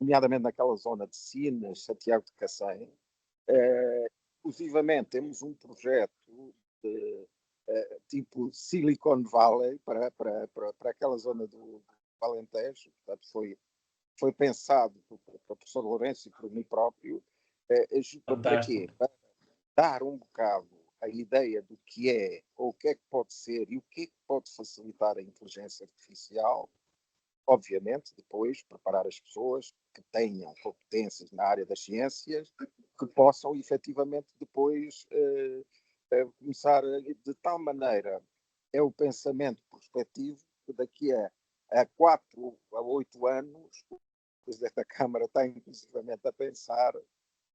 nomeadamente naquela zona de Sines, Santiago de Cacém. Inclusivamente, temos um projeto de, tipo Silicon Valley para aquela zona do Alentejo. Portanto, foi pensado pelo professor Lourenço e por mim próprio, para quê? Para dar um bocado a ideia do que é, ou o que é que pode ser e o que é que pode facilitar a inteligência artificial. Obviamente, depois preparar as pessoas que tenham competências na área das ciências, que possam efetivamente depois começar de tal maneira, é o pensamento prospectivo, que daqui a 4 a 8 anos, o Presidente da Câmara está inclusivamente a pensar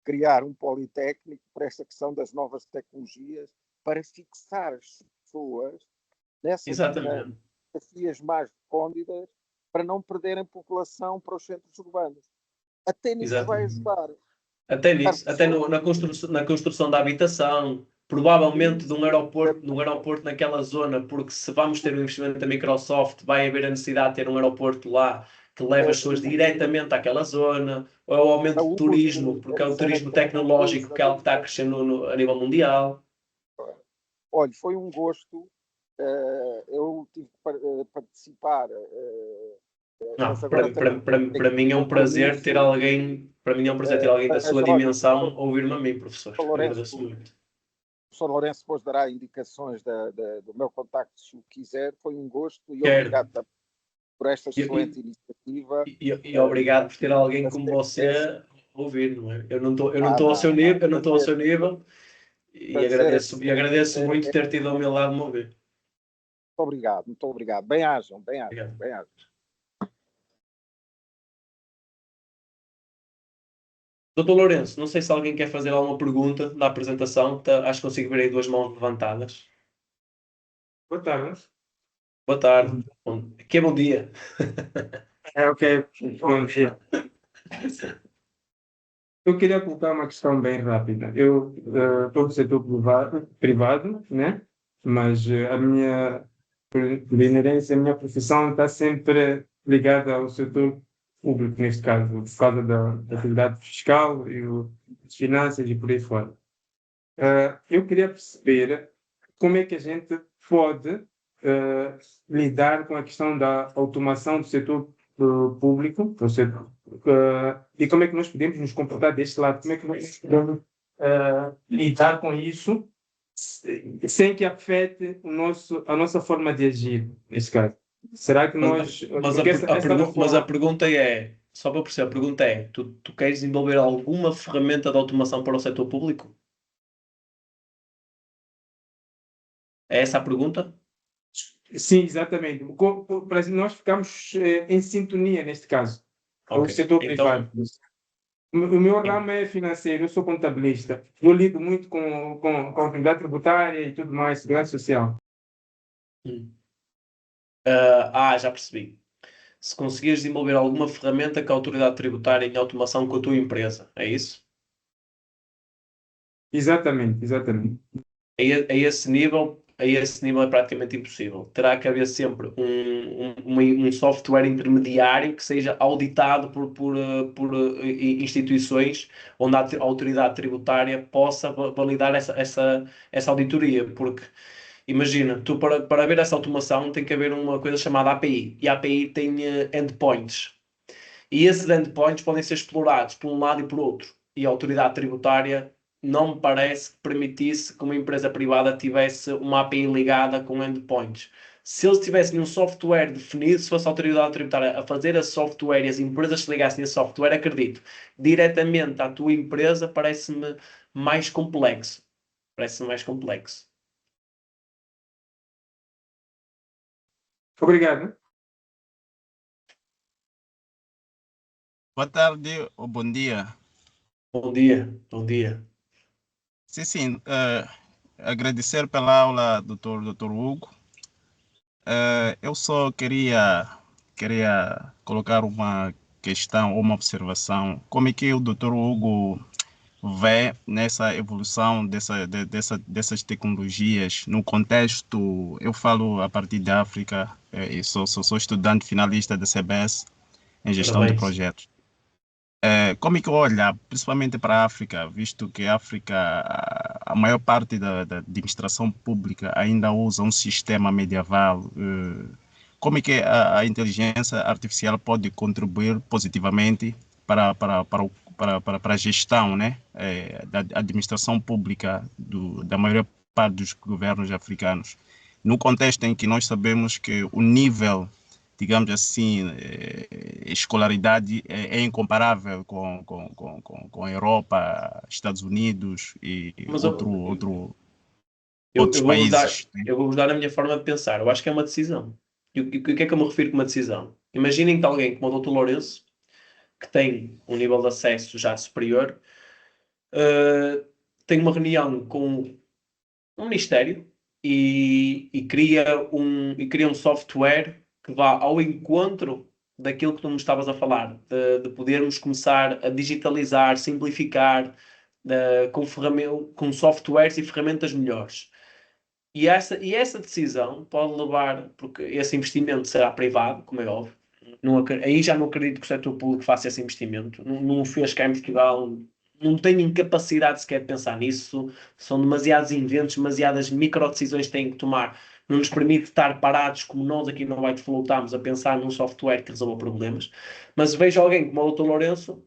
criar um politécnico para esta questão das novas tecnologias, para fixar as pessoas nessas geografias mais recônditas, para não perderem população para os centros urbanos. Até nisso vai ajudar. Até nisso, até na construção da habitação, provavelmente de um aeroporto naquela zona, porque se vamos ter um investimento da Microsoft, vai haver a necessidade de ter um aeroporto lá que leve as pessoas diretamente àquela zona, ou é o aumento do turismo, porque é o turismo tecnológico que é algo que está crescendo a nível mundial. Olha, foi um gosto. Eu tive que participar. Não, para mim é um prazer ter alguém, para mim é um prazer ter alguém da sua dimensão ouvir-me a mim, professor. Agradeço muito. O professor Lourenço depois dará indicações do meu contacto, se o quiser. Foi um gosto e Quero. obrigado por esta excelente iniciativa. E obrigado por ter alguém como você a ouvir, não é? Eu não estou ao seu nível, e agradeço muito ter tido a humildade de me ouvir. Muito obrigado. Bem-ajam. Doutor Lourenço, não sei se alguém quer fazer alguma pergunta da apresentação, acho que consigo ver aí 2 mãos levantadas. Boa tarde. Boa tarde. Que é bom dia. Ok, bom dia. Eu queria colocar uma questão bem rápida. Eu estou no setor privado, né? Mas a minha, de inerência, a minha profissão está sempre ligada ao setor público, neste caso, por causa da atividade fiscal e das finanças e por aí fora. Eu queria perceber como é que a gente pode lidar com a questão da automação do setor público, e como é que nós podemos nos comportar deste lado, como é que nós podemos lidar com isso sem que afete a nossa forma de agir, nesse caso. Será que nós... Mas a pergunta é, só para perceber, a pergunta é, tu queres desenvolver alguma ferramenta de automação para o setor público? É essa a pergunta? Sim, exatamente. Para nós ficamos em sintonia, neste caso, com o setor privado. O meu ramo é financeiro, eu sou contabilista. Eu lido muito com a autoridade tributária e tudo mais, segurança social. Já percebi. Se conseguires desenvolver alguma ferramenta com a autoridade tributária em automação com a tua empresa, é isso? Exatamente. A esse nível é praticamente impossível. Terá que haver sempre um software intermediário que seja auditado por instituições onde a autoridade tributária possa validar essa auditoria, porque imagina, tu para ver essa automação tem que haver uma coisa chamada API, e a API tem endpoints. E esses endpoints podem ser explorados por um lado e por outro. E a autoridade tributária não me parece que permitisse que uma empresa privada tivesse uma API ligada com endpoints. Se eles tivessem um software definido, se fosse a autoridade tributária a fazer esse software e as empresas se ligassem a esse software, acredito, diretamente à tua empresa parece-me mais complexo. Obrigado. Boa tarde ou bom dia. Bom dia. Sim. Agradecer pela aula, doutor Hugo. Eu só queria colocar uma questão ou uma observação. Como é que o doutor Hugo vê nessa evolução dessas tecnologias no contexto? Eu falo a partir da África, e sou estudante finalista da CBS em gestão de projetos. Como é que olha, principalmente para a África, visto que a África, a maior parte da administração pública ainda usa um sistema medieval, como é que a inteligência artificial pode contribuir positivamente para a gestão, né, da administração pública da maior parte dos governos africanos, no contexto em que nós sabemos que o nível, digamos assim, escolaridade é incomparável com a Europa, Estados Unidos e outros países. Eu vou-vos dar a minha forma de pensar. Eu acho que é uma decisão. E o que é que eu me refiro com uma decisão? Imaginem que alguém como o Dr. Lourenço, que tem um nível de acesso já superior, tem uma reunião com um ministério e cria um software que vá ao encontro daquilo que tu me estavas a falar, de podermos começar a digitalizar, simplificar com softwares e ferramentas melhores. E essa decisão pode levar, porque esse investimento será privado, como é óbvio. Aí já não acredito que o setor público faça esse investimento. Não fez cá em Portugal, não tenho capacidade sequer de pensar nisso. São demasiados inventos, demasiadas micro-decisões que têm que tomar. Não nos permite estar parados como nós aqui no White Flow estamos a pensar num software que resolva problemas. Mas vejo alguém como o Dr. Lourenço,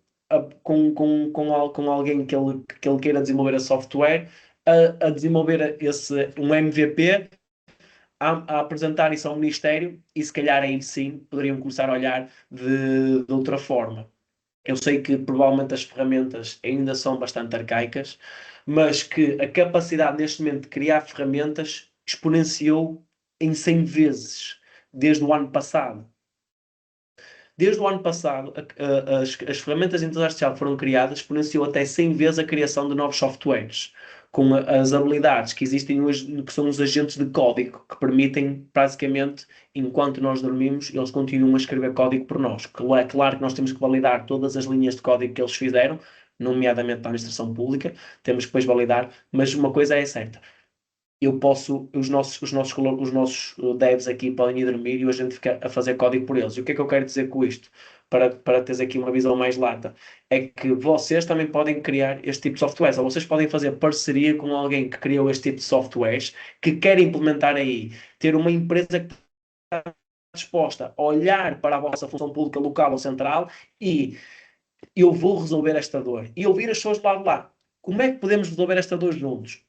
com alguém que ele queira desenvolver a software, a desenvolver um MVP, a apresentar isso ao Ministério e se calhar aí sim poderiam começar a olhar de outra forma. Eu sei que provavelmente as ferramentas ainda são bastante arcaicas, mas que a capacidade neste momento de criar ferramentas exponenciou em 100 vezes desde o ano passado. Desde o ano passado, as ferramentas de inteligência artificial que foram criadas exponenciou até 100 vezes a criação de novos softwares, com as habilidades que existem hoje, que são os agentes de código, que permitem, basicamente, enquanto nós dormimos, eles continuam a escrever código por nós. É claro que nós temos que validar todas as linhas de código que eles fizeram, nomeadamente da administração pública, temos que depois validar, mas uma coisa é certa, os nossos devs aqui podem ir dormir e a gente fica a fazer código por eles. E o que é que eu quero dizer com isto? Para teres aqui uma visão mais lata, é que vocês também podem criar este tipo de softwares, ou vocês podem fazer parceria com alguém que criou este tipo de softwares, que quer implementar aí, ter uma empresa que está disposta a olhar para a vossa função pública local ou central e eu vou resolver esta dor. E ouvir as pessoas do lado de lá. Como é que podemos resolver esta dor juntos?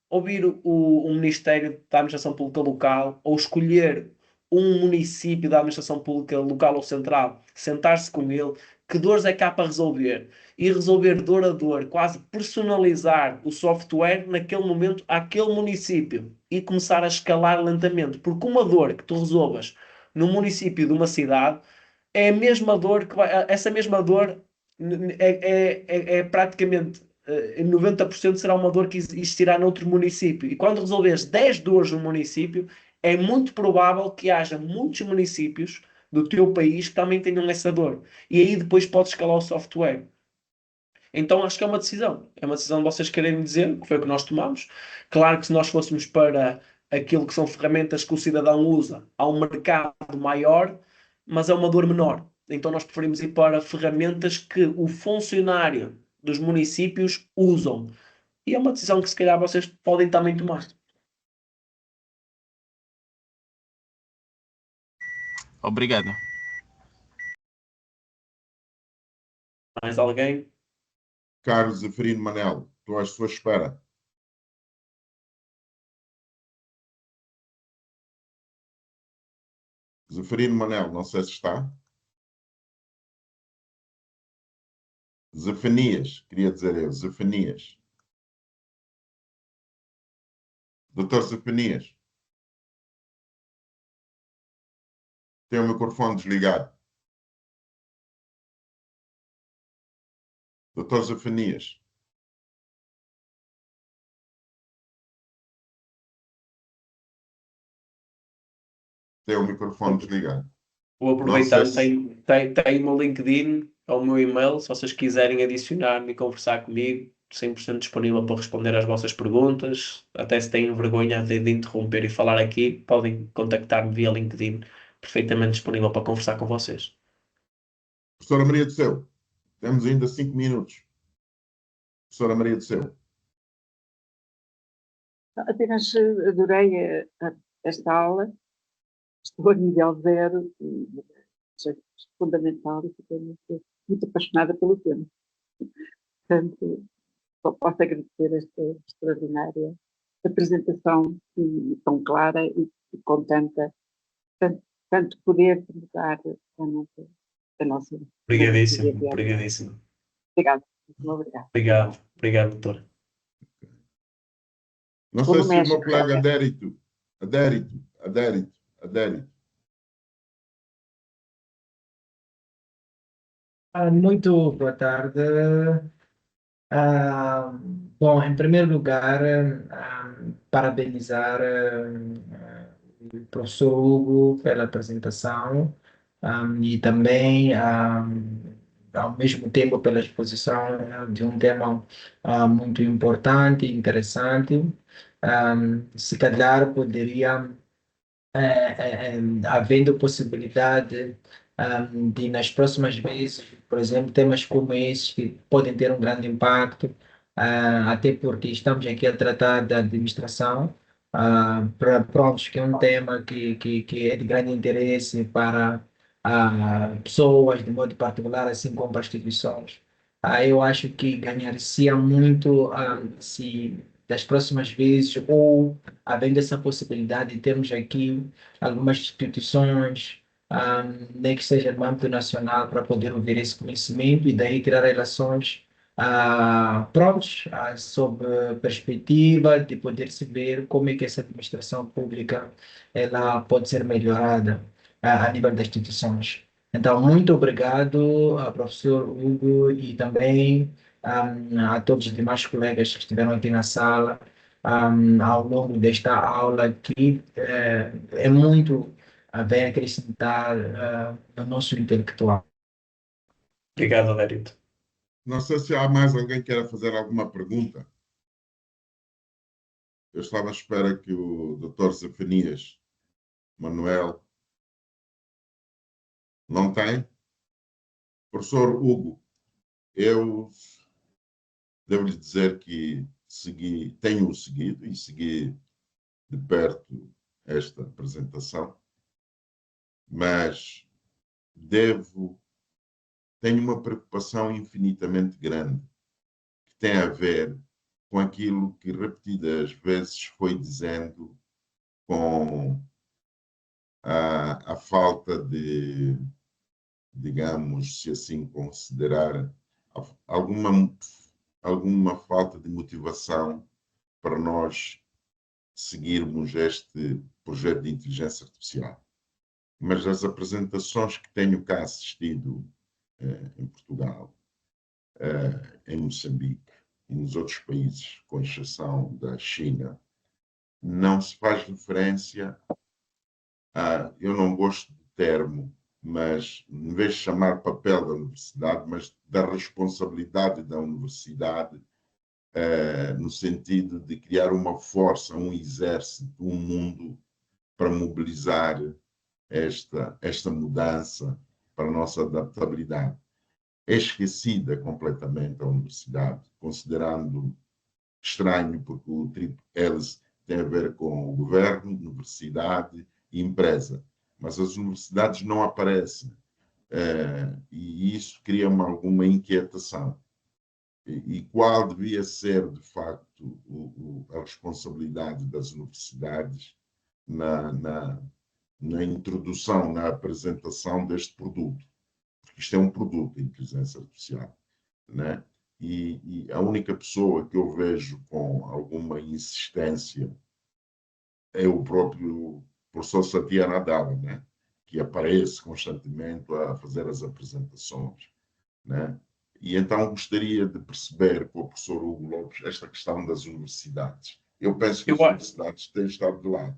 Ouvir o Ministério da Administração Pública Local ou escolher um município da Administração Pública Local ou Central, sentar-se com ele, que dores é que há para resolver? E resolver dor a dor, quase personalizar o software naquele momento àquele município e começar a escalar lentamente. Porque uma dor que tu resolvas no município de uma cidade é a mesma dor essa mesma dor é praticamente 90% será uma dor que existirá noutro município. E quando resolveres 10 dores no município, é muito provável que haja muitos municípios do teu país que também tenham essa dor. E aí depois podes escalar o software. Então acho que é uma decisão. É uma decisão de vocês quererem dizer, que foi o que nós tomamos. Claro que se nós fôssemos para aquilo que são ferramentas que o cidadão usa, há um mercado maior, mas é uma dor menor. Então nós preferimos ir para ferramentas que o funcionário dos municípios usam. E é uma decisão que se calhar vocês podem também tomar. Obrigado. Mais alguém? Carlos Zeferino Manel, estou à sua espera. Zeferino Manel, não sei se está. Zefanias, queria dizer eu, Zefanias. Doutor Zefanias, tem o microfone desligado. Doutor Zefanias. Tem o microfone desligado. Vou aproveitar, Não sei se- tem o meu LinkedIn, ou o meu e-mail, se vocês quiserem adicionar-me e conversar comigo, 100% disponível para responder às vossas perguntas. Até se têm vergonha de interromper e falar aqui, podem contactar-me via LinkedIn, perfeitamente disponível para conversar com vocês. Professora Maria do Céu, temos ainda 5 minutos. Professora Maria do Céu. Apenas adorei esta aula, estou a nível zero e achei fundamental e fiquei muito apaixonada pelo tema. Portanto, só posso agradecer esta extraordinária apresentação e tão clara e com tanto poder de mudar a nossa Obrigadíssimo, vida. obrigadíssimo. Obrigada, muito obrigada. Obrigado, doutor. Não sei se o meu colega Adérito. Muito boa tarde. Bom, em primeiro lugar, parabenizar o professor Hugo pela apresentação e também ao mesmo tempo pela exposição de um tema muito importante, interessante. Se calhar poderia havendo possibilidade de nas próximas vezes, por exemplo, temas como esses que podem ter um grande impacto, até porque estamos aqui a tratar da administração, pronto, que é um tema que é de grande interesse para pessoas, de modo particular, assim como para instituições. Eu acho que ganhar-se muito se das próximas vezes, ou havendo essa possibilidade de termos aqui algumas instituições, nem que seja no âmbito nacional, para poder ouvir esse conhecimento e daí criar relações prontos, sob perspectiva de poder se ver como é que essa administração pública ela pode ser melhorada a nível das instituições. Então, muito obrigado, professor Hugo, e também a todos os demais colegas que estiveram aqui na sala ao longo desta aula, que é muito a bem acrescentar no nosso intelectual. Obrigado, Adérito. Não sei se há mais alguém que queira fazer alguma pergunta. Eu estava à espera que o Dr. Zefanias Manuel. Não tem? Professor Hugo, eu devo lhe dizer que tenho seguido e segui de perto esta apresentação, mas tenho uma preocupação infinitamente grande que tem a ver com aquilo que repetidas vezes foi dizendo com a falta de, digamos, se assim considerar, alguma falta de motivação para nós seguirmos este projeto de inteligência artificial. Mas as apresentações que tenho cá assistido em Portugal, em Moçambique e nos outros países, com exceção da China, não se faz referência eu não gosto do termo, mas em vez de chamar papel da universidade, mas da responsabilidade da universidade, no sentido de criar uma força, um exército, um mundo para mobilizar esta mudança para a nossa adaptabilidade. É esquecida completamente a universidade, considerando estranho, porque o triplo hélice tem a ver com o governo, universidade e empresa, mas as universidades não aparecem, e isso cria-me alguma inquietação. E qual devia ser, de facto, a responsabilidade das universidades na introdução, na apresentação deste produto? Porque isto é um produto de inteligência artificial, né? E a única pessoa que eu vejo com alguma insistência é o próprio professor Satya Nadella, né? Que aparece constantemente a fazer as apresentações, né? E então gostaria de perceber com o professor Hugo Lopes esta questão das universidades. Eu penso que as universidades têm estado de lado.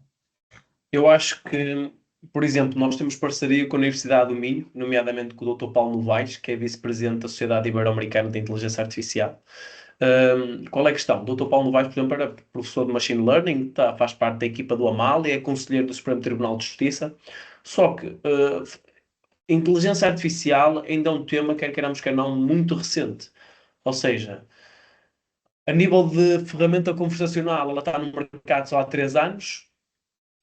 Eu acho que, por exemplo, nós temos parceria com a Universidade do Minho, nomeadamente com o Dr. Paulo Novaes, que é vice-presidente da Sociedade Ibero-Americana de Inteligência Artificial. Qual é a questão? O Dr. Paulo Novaes, por exemplo, era professor de Machine Learning, faz parte da equipa do AMAL e é conselheiro do Supremo Tribunal de Justiça. Só que inteligência artificial ainda é um tema, quer queiramos, quer não, muito recente. Ou seja, a nível de ferramenta conversacional, ela está no mercado só há 3 anos.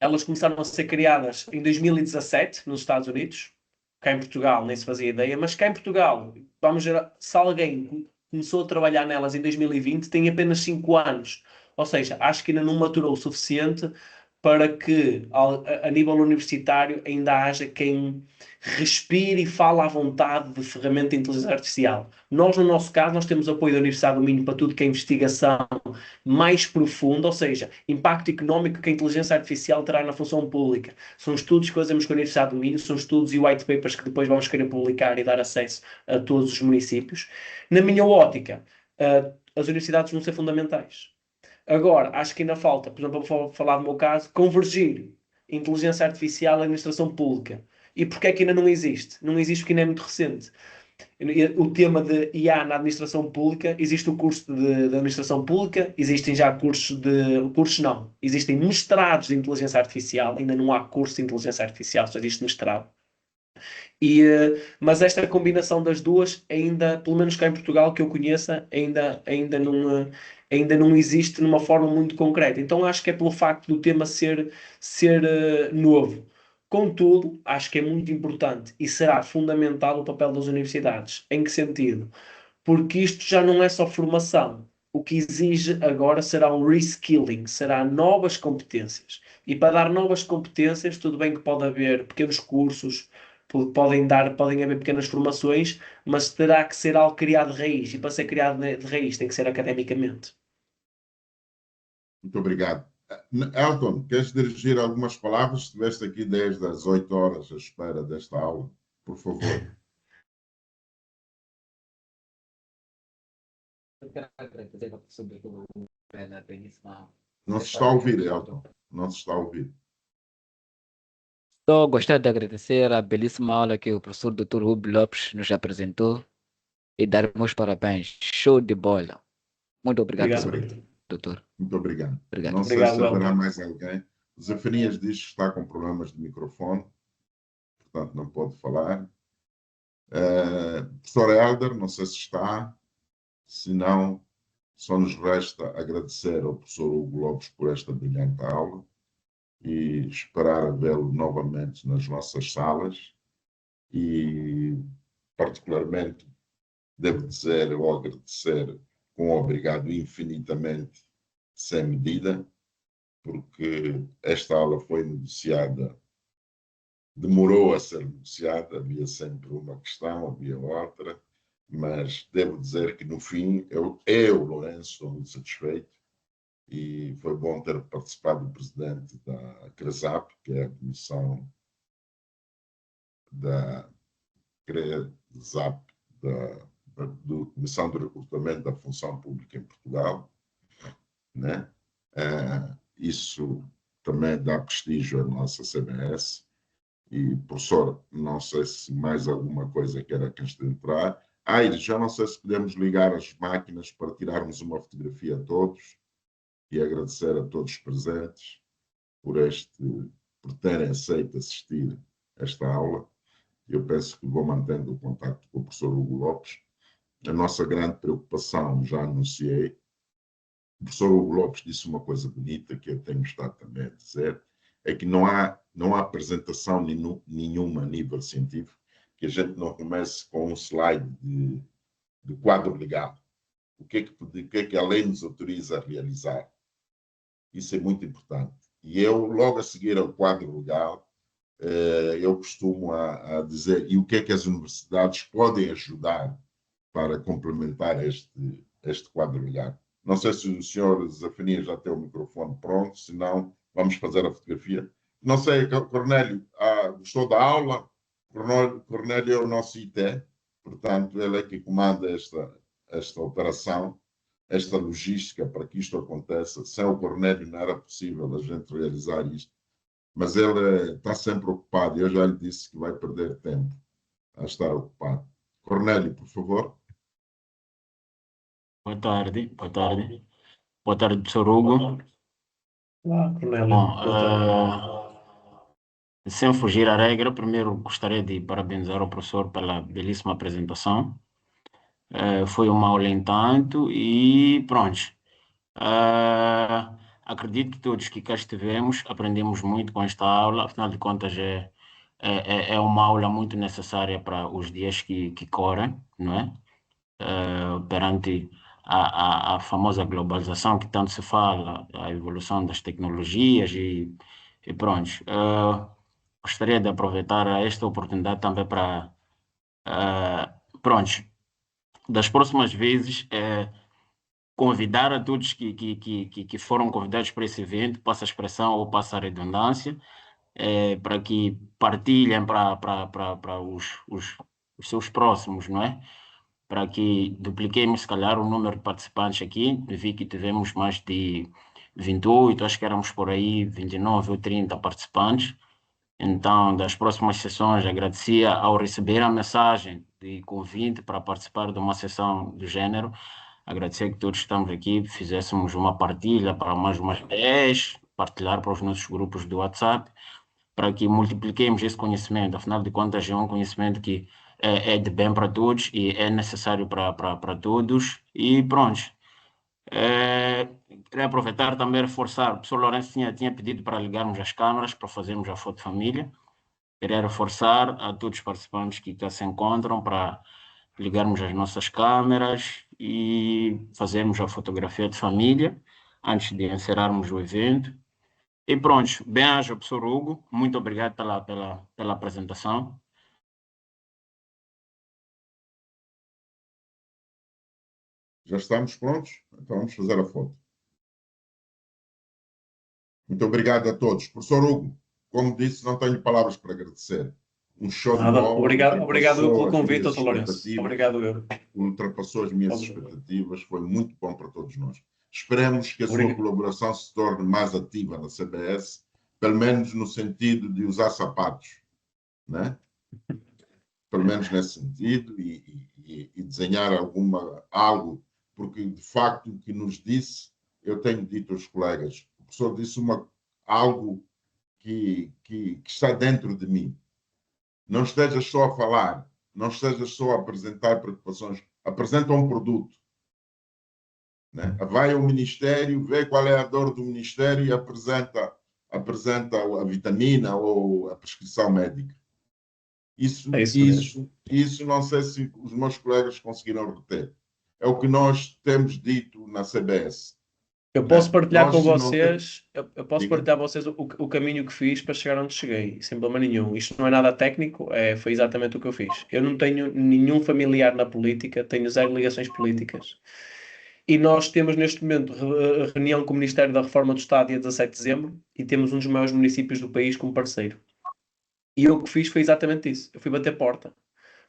Elas começaram a ser criadas em 2017 nos Estados Unidos. Cá em Portugal nem se fazia ideia, mas cá em Portugal, vamos ver, se alguém começou a trabalhar nelas em 2020, tem apenas 5 anos. Ou seja, acho que ainda não maturou o suficiente para que, a nível universitário, ainda haja quem respire e fale à vontade de ferramenta de inteligência artificial. Nós, no nosso caso, nós temos apoio da Universidade do Minho para tudo que é investigação mais profunda, ou seja, impacto económico que a inteligência artificial terá na função pública. São estudos que fazemos com a Universidade do Minho, são estudos e white papers que depois vamos querer publicar e dar acesso a todos os municípios. Na minha ótica, as universidades vão ser fundamentais. Agora, acho que ainda falta, por exemplo, vou falar do meu caso, convergir inteligência artificial e administração pública. E porquê é que ainda não existe? Não existe porque ainda é muito recente. O tema de IA na administração pública, existe o curso de administração pública, existem já cursos não, existem mestrados de inteligência artificial, ainda não há curso de inteligência artificial, só existe mestrado. Mas esta combinação das duas, ainda, pelo menos cá em Portugal, que eu conheça, ainda não existe numa forma muito concreta. Então acho que é pelo facto do tema ser novo. Contudo, acho que é muito importante e será fundamental o papel das universidades. Em que sentido? Porque isto já não é só formação. O que exige agora será um reskilling, será novas competências. E para dar novas competências, tudo bem que pode haver pequenos cursos, podem haver pequenas formações, mas terá que ser algo criado de raiz. E para ser criado de raiz tem que ser academicamente. Muito obrigado. Elton, queres dirigir algumas palavras? Estiveste aqui desde as 8 horas à espera desta aula. Por favor. Não se está a ouvir, Elton. Não se está a ouvir. Só gostaria de agradecer a belíssima aula que o professor Dr. Rubio Lopes nos apresentou e dar meus parabéns. Show de bola. Muito obrigado, doutor. Muito obrigado. Obrigado. Não sei se haverá mais alguém. Zefanias diz que está com problemas de microfone, portanto não pode falar. Professor Helder, não sei se está. Se não, só nos resta agradecer ao professor Hugo Lopes por esta brilhante aula e esperar vê-lo novamente nas nossas salas e, particularmente, devo dizer ou agradecer com obrigado infinitamente sem medida, porque esta aula foi negociada, demorou a ser negociada, havia sempre uma questão, havia outra, mas devo dizer que no fim eu Lourenço, estou muito satisfeito e foi bom ter participado do presidente da CRESAP, que é a comissão da CRESAP, da Comissão de Recrutamento da Função Pública em Portugal, né? Isso também dá prestígio à nossa CBS. E, professor, não sei se mais alguma coisa quer acrescentar. Aires, já não sei se podemos ligar as máquinas para tirarmos uma fotografia a todos e agradecer a todos os presentes por terem aceito assistir a esta aula. Eu penso que vou mantendo o contacto com o professor Hugo Lopes. A nossa grande preocupação, já anunciei, o professor Hugo Lopes disse uma coisa bonita que eu tenho estado também a dizer, é que não há apresentação nenhuma a nível científico que a gente não comece com um slide de quadro legal. O que é que a lei nos autoriza a realizar? Isso é muito importante. E eu, logo a seguir ao quadro legal, eu costumo a dizer, e o que é que as universidades podem ajudar para complementar este quadro legal? Não sei se o senhor Zafania já tem o microfone pronto, se não, vamos fazer a fotografia. Não sei, Cornélio, gostou da aula? Cornélio é o nosso IT, portanto, ele é que comanda esta operação, esta logística para que isto aconteça. Sem o Cornélio não era possível a gente realizar isto. Mas ele está sempre ocupado, eu já lhe disse que vai perder tempo a estar ocupado. Cornélio, por favor. Boa tarde, boa tarde. Boa tarde, professor Hugo. Olá, Cornélio. Bom, sem fugir à regra, primeiro gostaria de parabenizar o professor pela belíssima apresentação. Foi uma aula em tanto e pronto. Acredito que todos que cá estivemos aprendemos muito com esta aula, afinal de contas é uma aula muito necessária para os dias que correm, não é? Perante a famosa globalização que tanto se fala, a evolução das tecnologias e pronto. Gostaria de aproveitar esta oportunidade também para, pronto, das próximas vezes, convidar a todos que foram convidados para esse evento, passa a expressão ou passa a redundância, para que partilhem para os seus próximos, não é? Para que dupliquemos, se calhar, o número de participantes aqui. Vi que tivemos mais de 28, acho que éramos por aí 29 ou 30 participantes. Então, das próximas sessões, agradecia ao receber a mensagem de convite para participar de uma sessão do género. Agradecer que todos estamos aqui, fizéssemos uma partilha para mais umas 10, partilhar para os nossos grupos do WhatsApp, para que multipliquemos esse conhecimento. Afinal de contas, é um conhecimento que é de bem para todos e é necessário para todos. E pronto. Queria aproveitar também reforçar, o professor Lourenço tinha pedido para ligarmos as câmaras para fazermos a foto de família. Queria reforçar a todos os participantes que cá se encontram para ligarmos as nossas câmeras e fazermos a fotografia de família antes de encerrarmos o evento. E pronto, bem-aja, professor Hugo, muito obrigado pela apresentação. Já estamos prontos? Então vamos fazer a foto. Muito obrigado a todos. Professor Hugo, como disse, não tenho palavras para agradecer. Um show de bola. Obrigado pelo convite, Dr. Lourenço. Obrigado, eu. Ultrapassou as minhas expectativas, foi muito bom para todos nós. Esperemos que a sua colaboração se torne mais ativa na CBS, pelo menos no sentido de usar sapatos, né? Pelo menos nesse sentido, e desenhar algo, porque de facto o que nos disse, eu tenho dito aos colegas, o professor disse algo que está dentro de mim. Não estejas só a falar, não estejas só a apresentar preocupações, apresenta um produto. Né? Vai ao Ministério, vê qual é a dor do Ministério e apresenta a vitamina ou a prescrição médica. Isso não sei se os meus colegas conseguiram reter. É o que nós temos dito na CBS. Eu posso partilhar com vocês, partilhar com vocês o caminho que fiz para chegar onde cheguei, sem problema nenhum. Isto não é nada técnico, foi exatamente o que eu fiz. Eu não tenho nenhum familiar na política, tenho 0 ligações políticas. E nós temos neste momento reunião com o Ministério da Reforma do Estado dia 17 de dezembro e temos um dos maiores municípios do país como parceiro. E eu o que fiz foi exatamente isso. Eu fui bater porta.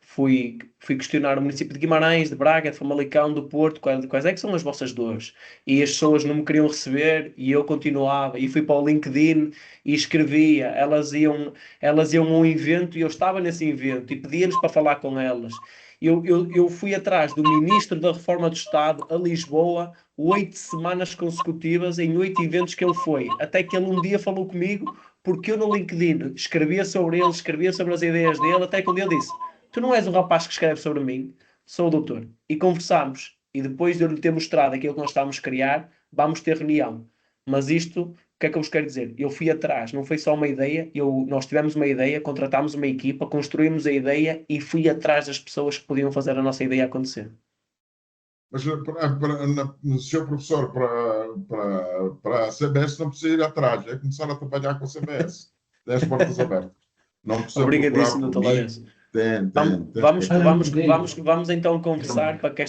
Fui questionar o município de Guimarães, de Braga, de Famalicão, do Porto, quais é que são as vossas dores? E as pessoas não me queriam receber e eu continuava. E fui para o LinkedIn e escrevia. Elas iam a um evento e eu estava nesse evento e pedia-lhes para falar com elas. Eu fui atrás do Ministro da Reforma do Estado a Lisboa 8 semanas consecutivas em 8 eventos que ele foi. Até que ele um dia falou comigo porque eu no LinkedIn escrevia sobre ele, escrevia sobre as ideias dele, até que um dia eu disse: tu não és o rapaz que escreve sobre mim, sou o doutor. E conversámos. E depois de eu lhe ter mostrado aquilo que nós estávamos a criar, vamos ter reunião. Mas isto, o que é que eu vos quero dizer? Eu fui atrás, não foi só uma ideia, nós tivemos uma ideia, contratámos uma equipa, construímos a ideia e fui atrás das pessoas que podiam fazer a nossa ideia acontecer. Mas, senhor professor, para a CBS não precisa ir atrás, é começar a trabalhar com a CBS. Tem as portas abertas. Não precisa. Obrigadíssimo, doutor Lourenço. Vamos então conversar para que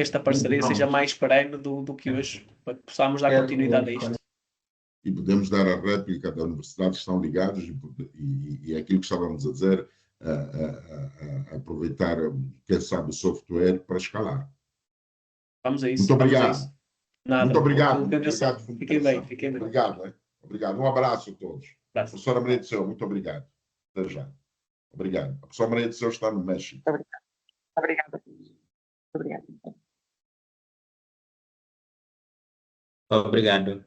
esta parceria seja mais perene do que hoje, para que possamos dar continuidade a isto. E podemos dar a réplica da universidade, estão ligados, e aquilo que estávamos a dizer, aproveitar, quem sabe, o software para escalar. Vamos a isso. Muito obrigado. Nada. Muito obrigado. Fiquem bem. Obrigado. Obrigado. Um abraço a todos. Professora Maria do Céu, muito obrigado. Até já. Obrigado. A professora Maria do Céu está no México. Obrigada. Obrigado.